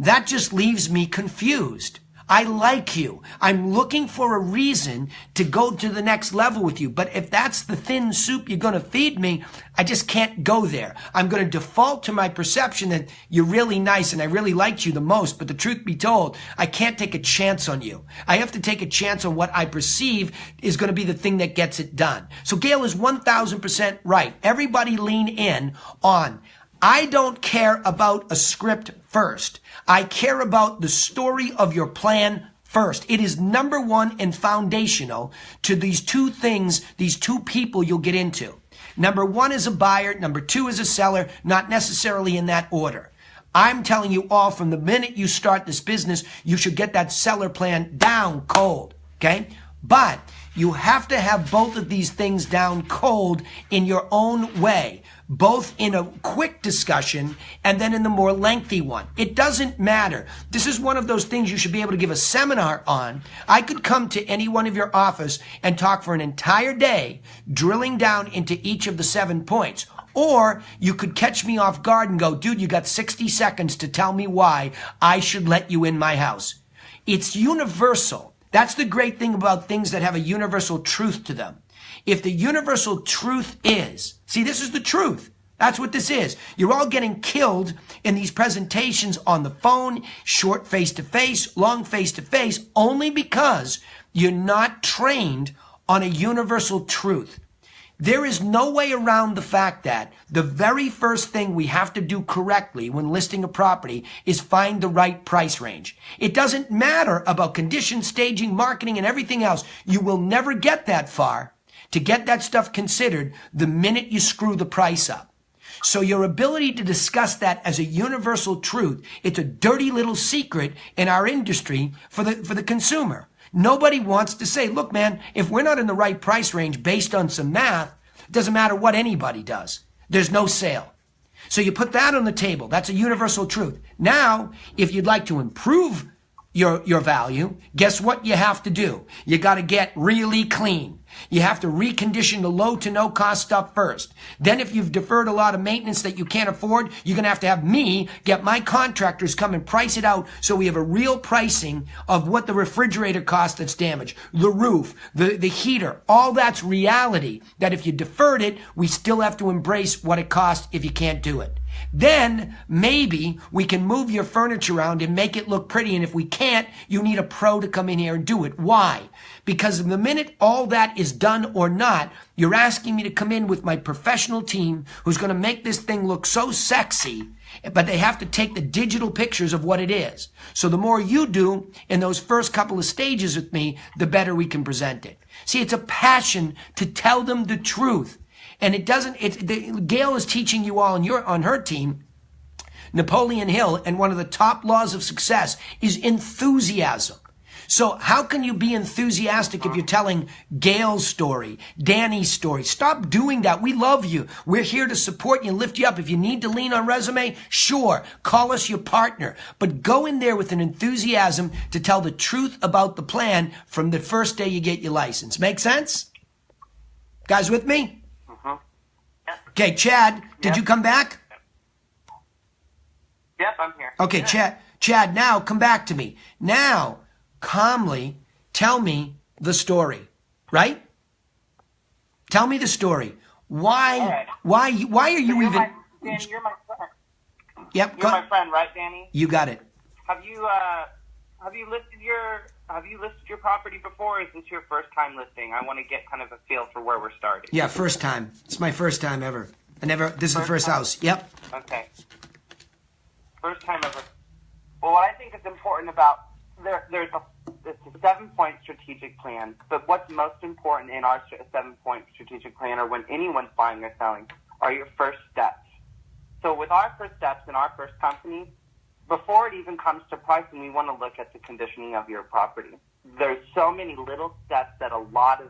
That just leaves me confused. I like you. I'm looking for a reason to go to the next level with you. But if that's the thin soup you're going to feed me, I just can't go there. I'm going to default to my perception that you're really nice and I really liked you the most. But the truth be told, I can't take a chance on you. I have to take a chance on what I perceive is going to be the thing that gets it done. So Gail is 1,000% right. Everybody lean in on, I don't care about a script first. I care about the story of your plan first. It is number one and foundational to these two things, these two people you'll get into. Number one is a buyer. Number two is a seller, not necessarily in that order. I'm telling you all from the minute you start this business, you should get that seller plan down cold. Okay? But you have to have both of these things down cold in your own way, both in a quick discussion and then in the more lengthy one. It doesn't matter. This is one of those things you should be able to give a seminar on. I could come to any one of your office and talk for an entire day, drilling down into each of the 7 points. Or you could catch me off guard and go, dude, you got 60 seconds to tell me why I should let you in my house. It's universal. That's the great thing about things that have a universal truth to them. If the universal truth is, see, this is the truth. That's what this is. You're all getting killed in these presentations on the phone, short face-to-face, long face-to-face, only because you're not trained on a universal truth. There is no way around the fact that the very first thing we have to do correctly when listing a property is find the right price range. It doesn't matter about condition, staging, marketing, and everything else. You will never get that far to get that stuff considered the minute you screw the price up. So your ability to discuss that as a universal truth, it's a dirty little secret in our industry for the consumer. Nobody wants to say, look, man, if we're not in the right price range based on some math, it doesn't matter what anybody does. There's no sale. So you put that on the table. That's a universal truth. Now, if you'd like to improve your value, guess what you have to do? You got to get really clean. You have to recondition the low to no cost stuff first. Then if you've deferred a lot of maintenance that you can't afford, you're going to have me get my contractors come and price it out so we have a real pricing of what the refrigerator costs that's damaged, the roof, the heater, all that's reality. That if you deferred it, we still have to embrace what it costs if you can't do it. Then maybe we can move your furniture around and make it look pretty. And if we can't, you need a pro to come in here and do it. Why? Because the minute all that is done or not, you're asking me to come in with my professional team who's going to make this thing look so sexy, but they have to take the digital pictures of what it is. So the more you do in those first couple of stages with me, the better we can present it. See, it's a passion to tell them the truth. And it doesn't, Gail is teaching you all on her team, Napoleon Hill, and one of the top laws of success is enthusiasm. So how can you be enthusiastic if you're telling Gail's story, Danny's story? Stop doing that. We love you. We're here to support you and lift you up. If you need to lean on resume, sure, call us your partner. But go in there with an enthusiasm to tell the truth about the plan from the first day you get your license. Make sense? Guys with me? Okay, Chad, did you come back? Yep, I'm here. Okay, Chad, now come back to me. Now, calmly tell me the story, right? Tell me the story. Why are you even... Danny, you're my friend. Yep. You're my friend, right, Danny? You got it. Have you listed your property before, or is this your first time listing? I want to get kind of a feel for where we're starting. Yeah, first time. It's my first time ever. This is the first house. Yep. Okay. First time ever. Well, what I think is important about it's a 7-point strategic plan, but what's most important in our 7-point strategic plan, or when anyone's buying or selling, are your first steps. So with our first steps in our first company, before it even comes to pricing, we want to look at the conditioning of your property. There's so many little steps that a lot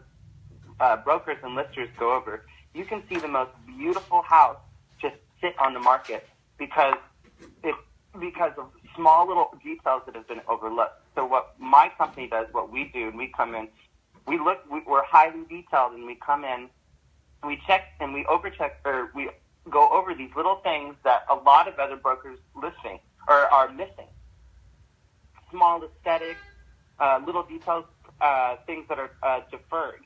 of brokers and listers go over. You can see the most beautiful house just sit on the market because of small little details that have been overlooked. So what my company does, what we do, and we come in, we're highly detailed, and we come in, we check and we overcheck, or we go over these little things that a lot of other brokers listing or are missing. Small aesthetics, little details, things that are deferred.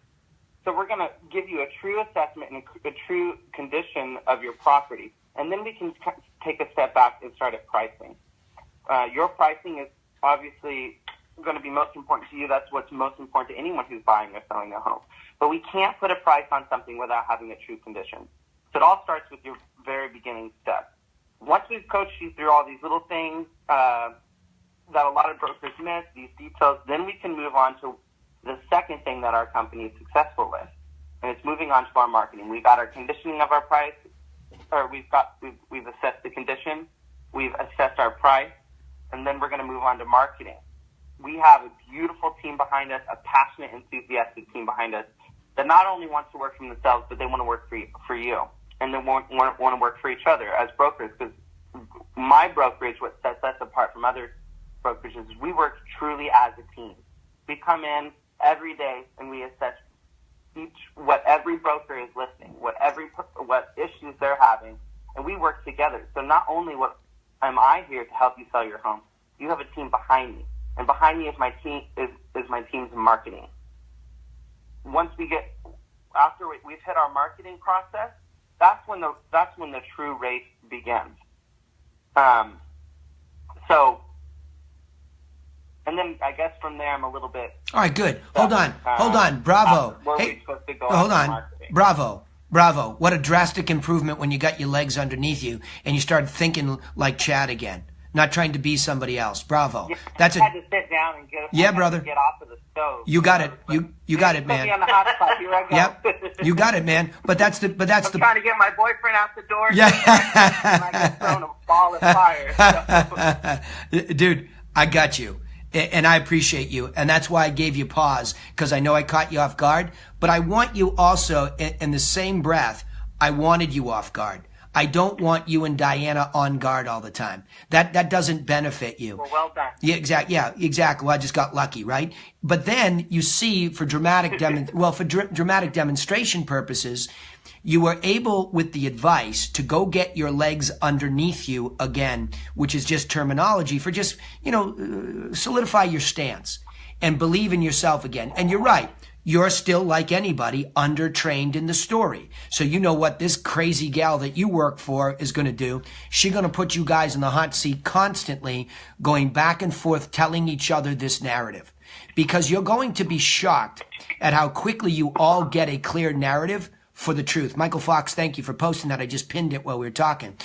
So we're going to give you a true assessment and a true condition of your property. And then we can take a step back and start at pricing. Your pricing is obviously going to be most important to you. That's what's most important to anyone who's buying or selling a home. But we can't put a price on something without having a true condition. So it all starts with your very beginning step. Once we've coached you through all these little things that a lot of brokers miss, these details, then we can move on to the second thing that our company is successful with, and it's moving on to our marketing. We got our conditioning of our price, or we've assessed the condition, we've assessed our price, and then we're going to move on to marketing. We have a beautiful team behind us, a passionate, enthusiastic team behind us that not only wants to work for themselves, but they want to work for you, and they want to work for each other as brokers. Because my brokerage, what sets us apart from other brokerages, is we work truly as a team. We come in every day and we assess what every broker is listing, what issues they're having, and we work together. So not only am I here to help you sell your home, you have a team behind me, and behind me is my team is my team's marketing. Once after we've hit our marketing process, that's when the true race begins. And then I guess from there I'm a little bit... All right, good. Hold on. Bravo. Where hey, we supposed to go hold on. marketing. Bravo. What a drastic improvement when you got your legs underneath you and you started thinking like Chad again, not trying to be somebody else. Bravo. Yeah, That's I had to sit down and brother. Get off of the stove. You got it. You got it, man. Put me on the hot spot. Here I go. Yep. You got it, man. But that's I'm trying to get my boyfriend out the door. Yeah. And I get thrown a ball of fire. So. Dude, I got you. And I appreciate you. And that's why I gave you pause, because I know I caught you off guard. But I want you also, in the same breath, I wanted you off guard. I don't want you and Diana on guard all the time. That doesn't benefit you. Well done. Yeah, exactly. Well, I just got lucky, right? But then you see, for dramatic demonstration purposes, you were able, with the advice, to go get your legs underneath you again, which is just terminology for just, solidify your stance and believe in yourself again. And you're right. you're still like anybody undertrained in the story. So you know what this crazy gal that you work for is going to do. She's going to put you guys in the hot seat constantly, going back and forth, telling each other this narrative. Because you're going to be shocked at how quickly you all get a clear narrative for the truth. Michael Fox, thank you for posting that. I just pinned it while we were talking.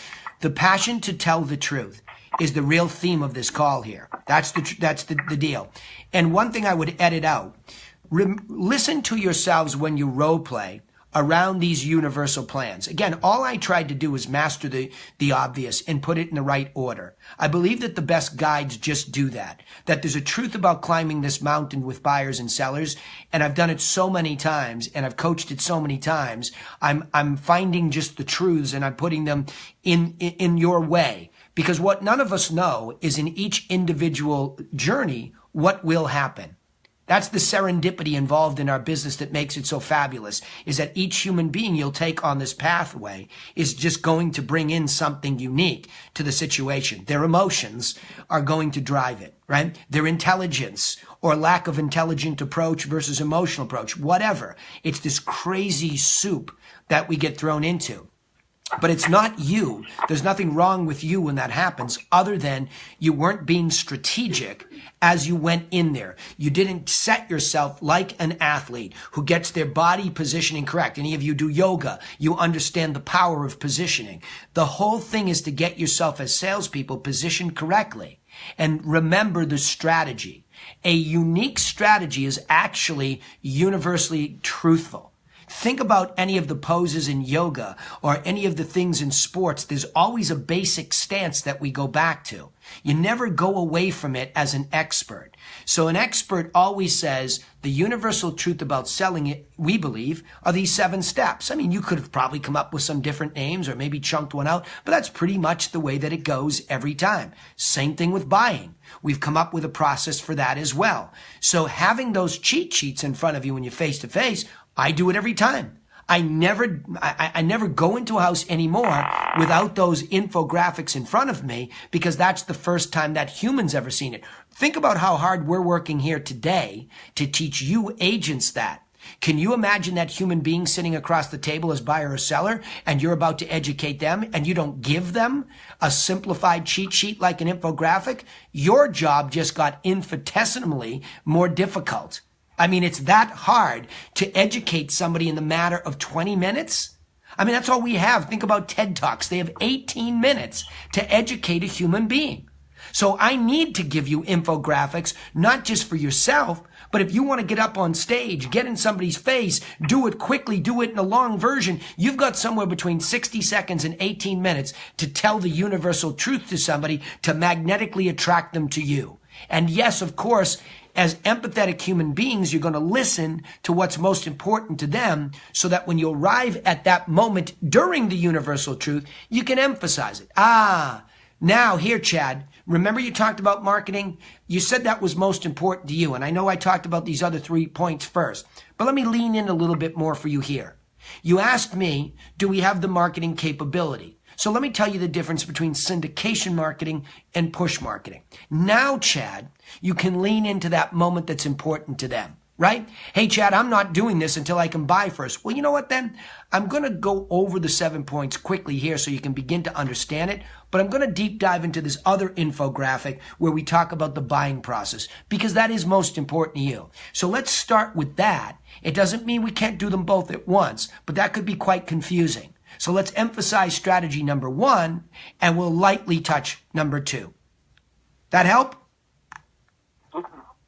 The passion to tell the truth is the real theme of this call here. That's the deal. And one thing I would edit out, listen to yourselves when you role play around these universal plans. Again, all I tried to do was master the obvious and put it in the right order. I believe that the best guides just do that, that there's a truth about climbing this mountain with buyers and sellers. And I've done it so many times and I've coached it so many times. I'm finding just the truths and I'm putting them in your way, because what none of us know is in each individual journey, what will happen. That's the serendipity involved in our business that makes it so fabulous, is that each human being you'll take on this pathway is just going to bring in something unique to the situation. Their emotions are going to drive it, right? Their intelligence or lack of intelligent approach versus emotional approach, whatever. It's this crazy soup that we get thrown into. But it's not you. There's nothing wrong with you when that happens, other than you weren't being strategic as you went in there. You didn't set yourself like an athlete who gets their body positioning correct. Any of you do yoga, you understand the power of positioning. The whole thing is to get yourself as salespeople positioned correctly. And remember the strategy. A unique strategy is actually universally truthful. Think about any of the poses in yoga or any of the things in sports. There's always a basic stance that we go back to. You never go away from it as an expert. So an expert always says the universal truth about selling it, we believe, are these 7 steps. I mean, you could have probably come up with some different names or maybe chunked one out, but that's pretty much the way that it goes every time. Same thing with buying. We've come up with a process for that as well. So having those cheat sheets in front of you when you're face to face, I do it every time. I never go into a house anymore without those infographics in front of me, because that's the first time that human's ever seen it. Think about how hard we're working here today to teach you agents that. Can you imagine that human being sitting across the table as buyer or seller, and you're about to educate them and you don't give them a simplified cheat sheet like an infographic? Your job just got infinitesimally more difficult. I mean, it's that hard to educate somebody in the matter of 20 minutes. I mean, that's all we have. Think about TED Talks. They have 18 minutes to educate a human being. So I need to give you infographics, not just for yourself, but if you want to get up on stage, get in somebody's face, do it quickly, do it in a long version, you've got somewhere between 60 seconds and 18 minutes to tell the universal truth to somebody to magnetically attract them to you. And yes, of course, as empathetic human beings, you're going to listen to what's most important to them so that when you arrive at that moment during the universal truth, you can emphasize it. Now here, Chad, remember you talked about marketing? You said that was most important to you. And I know I talked about these other 3 points first, but let me lean in a little bit more for you here. You asked me, do we have the marketing capability? So let me tell you the difference between syndication marketing and push marketing. Now, Chad, you can lean into that moment that's important to them, right? Hey, Chad, I'm not doing this until I can buy first. Well, you know what then? I'm going to go over the 7 points quickly here so you can begin to understand it, but I'm going to deep dive into this other infographic where we talk about the buying process, because that is most important to you. So let's start with that. It doesn't mean we can't do them both at once, but that could be quite confusing. So let's emphasize strategy number 1, and we'll lightly touch number 2. That help?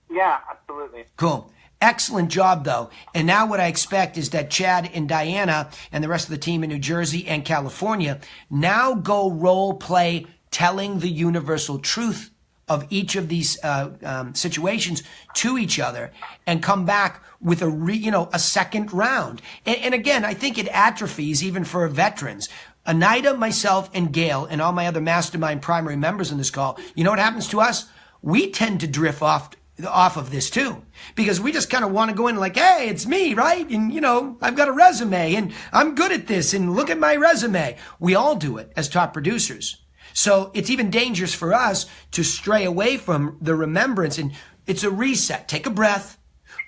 Yeah, absolutely. Cool. Excellent job, though. And now what I expect is that Chad and Diana and the rest of the team in New Jersey and California now go role play telling the universal truth of each of these situations to each other, and come back with a second round. And again, I think it atrophies even for veterans. Anita, myself, and Gail, and all my other mastermind primary members in this call, you know what happens to us? We tend to drift off of this too, because we just kind of want to go in like, hey, it's me, right? And I've got a resume and I'm good at this and look at my resume. We all do it as top producers. So it's even dangerous for us to stray away from the remembrance, and it's a reset. Take a breath,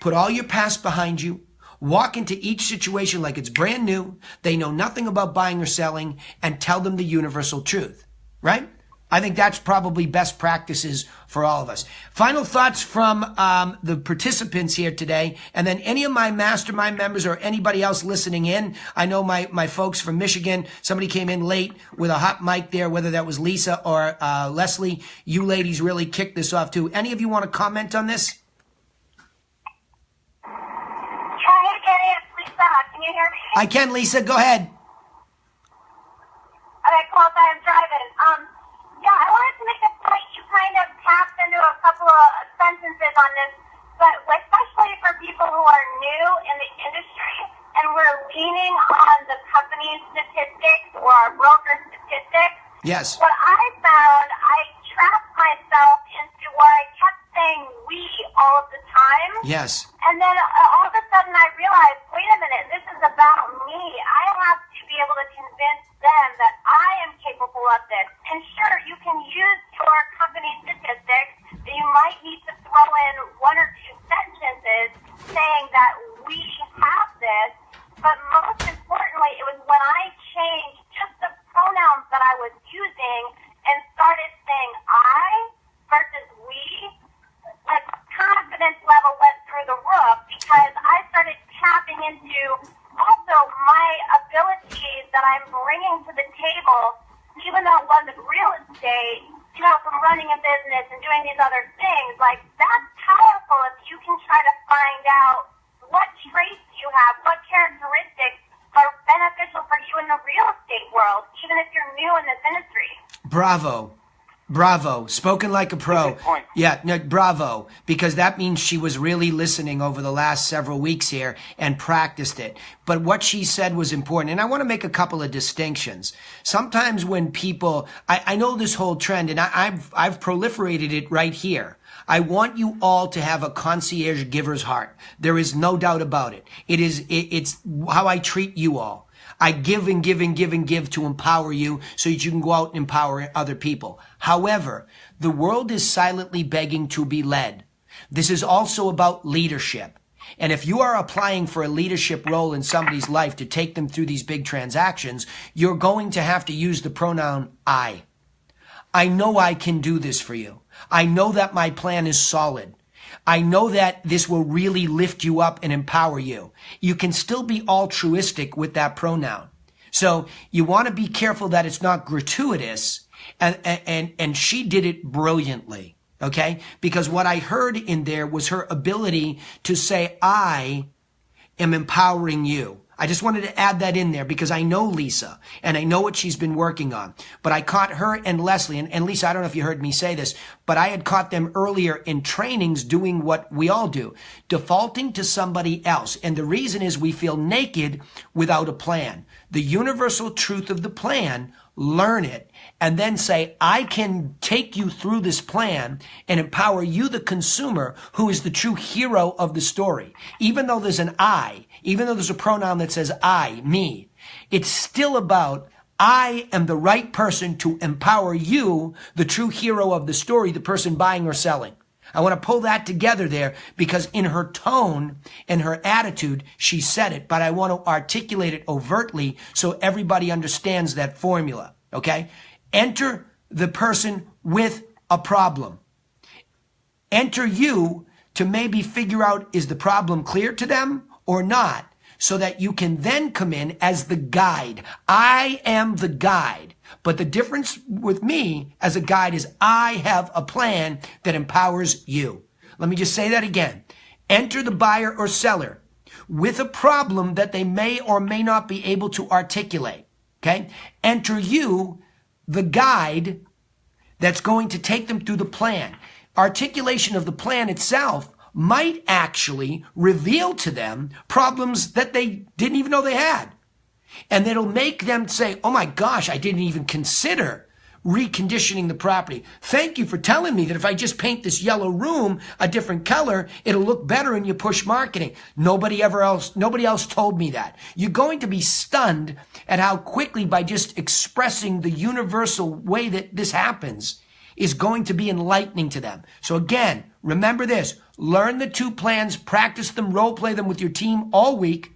Put all your past behind you. Walk into each situation like it's brand new. They know nothing about buying or selling, and tell them the universal truth, right? I think that's probably best practices for all of us. Final thoughts from the participants here today, and then any of my mastermind members or anybody else listening in. I know my folks from Michigan, somebody came in late with a hot mic there, whether that was Lisa or Leslie. You ladies really kicked this off too. Any of you want to comment on this? Lisa, can you hear me? I can, Lisa. Go ahead. Okay, cool. I'm driving. Yeah, I wanted to make a point. You kind of tapped into a couple of sentences on this, but especially for people who are new in the industry and we're leaning on the company's statistics or our broker statistics. Yes. What I found, I trapped myself into where I kept saying we all of the time. Yes. And then all of a sudden I realized, wait a minute, this is about me. I have to be able to convince them that I am capable of this. And sure, you can use your company statistics, but you might need to throw in one or two sentences saying that we have this. But most importantly, it was when I changed just the pronouns that I was using and started saying I versus we, like confidence level went through the roof because I started tapping into also my abilities that I'm bringing to the table, even though it wasn't real estate, you know, from running a business and doing these other things. Like, that's powerful if you can try to find out what traits you have, what characteristics are beneficial for you in the real estate world, even if you're new in this industry. Bravo. Bravo. Spoken like a pro. Yeah, no, bravo. Because that means she was really listening over the last several weeks here and practiced it. But what she said was important. And I want to make a couple of distinctions. Sometimes when people, I know this whole trend, and I've proliferated it right here. I want you all to have a concierge giver's heart. There is no doubt about it. It's how I treat you all. I give and give and give and give to empower you so that you can go out and empower other people. However, the world is silently begging to be led. This is also about leadership. And if you are applying for a leadership role in somebody's life to take them through these big transactions, you're going to have to use the pronoun I. I know I can do this for you. I know that my plan is solid. I know that this will really lift you up and empower you. You can still be altruistic with that pronoun. So you want to be careful that it's not gratuitous. And she did it brilliantly. Okay. Because what I heard in there was her ability to say, I am empowering you. I just wanted to add that in there because I know Lisa and I know what she's been working on. But I caught her and Leslie, and Lisa, I don't know if you heard me say this, but I had caught them earlier in trainings doing what we all do, defaulting to somebody else. And the reason is we feel naked without a plan. The universal truth of the plan, learn it, and then say, I can take you through this plan and empower you, the consumer, who is the true hero of the story. Even though there's an I, even though there's a pronoun that says I, me, it's still about I am the right person to empower you, the true hero of the story, the person buying or selling. I want to pull that together there because in her tone and her attitude, she said it, but I want to articulate it overtly so everybody understands that formula. Okay? Enter the person with a problem. Enter you to maybe figure out, is the problem clear to them or not? So that you can then come in as the guide. I am the guide. But the difference with me as a guide is I have a plan that empowers you. Let me just say that again. Enter the buyer or seller with a problem that they may or may not be able to articulate. Okay? Enter you, the guide that's going to take them through the plan. Articulation of the plan itself might actually reveal to them problems that they didn't even know they had. And it'll make them say, oh my gosh, I didn't even consider reconditioning the property. Thank you for telling me that if I just paint this yellow room a different color, it'll look better and you push marketing. Nobody else told me that. You're going to be stunned at how quickly by just expressing the universal way that this happens is going to be enlightening to them. So again, remember this. Learn the 2 plans, practice them, role play them with your team all week.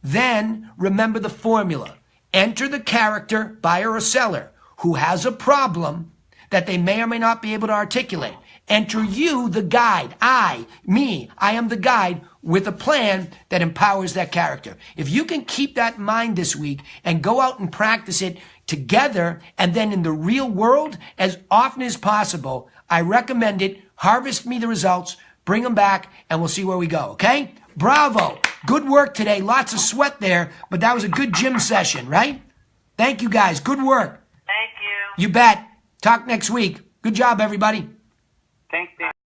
Then remember the formula. Enter the character, buyer or seller, who has a problem that they may or may not be able to articulate. Enter you, the guide. I am the guide with a plan that empowers that character. If you can keep that in mind this week and go out and practice it together and then in the real world as often as possible, I recommend it. Harvest me the results, bring them back, and we'll see where we go, okay? Bravo. Good work today. Lots of sweat there, but that was a good gym session, right? Thank you, guys. Good work. Thank you. You bet. Talk next week. Good job, everybody. Thanks, Dan.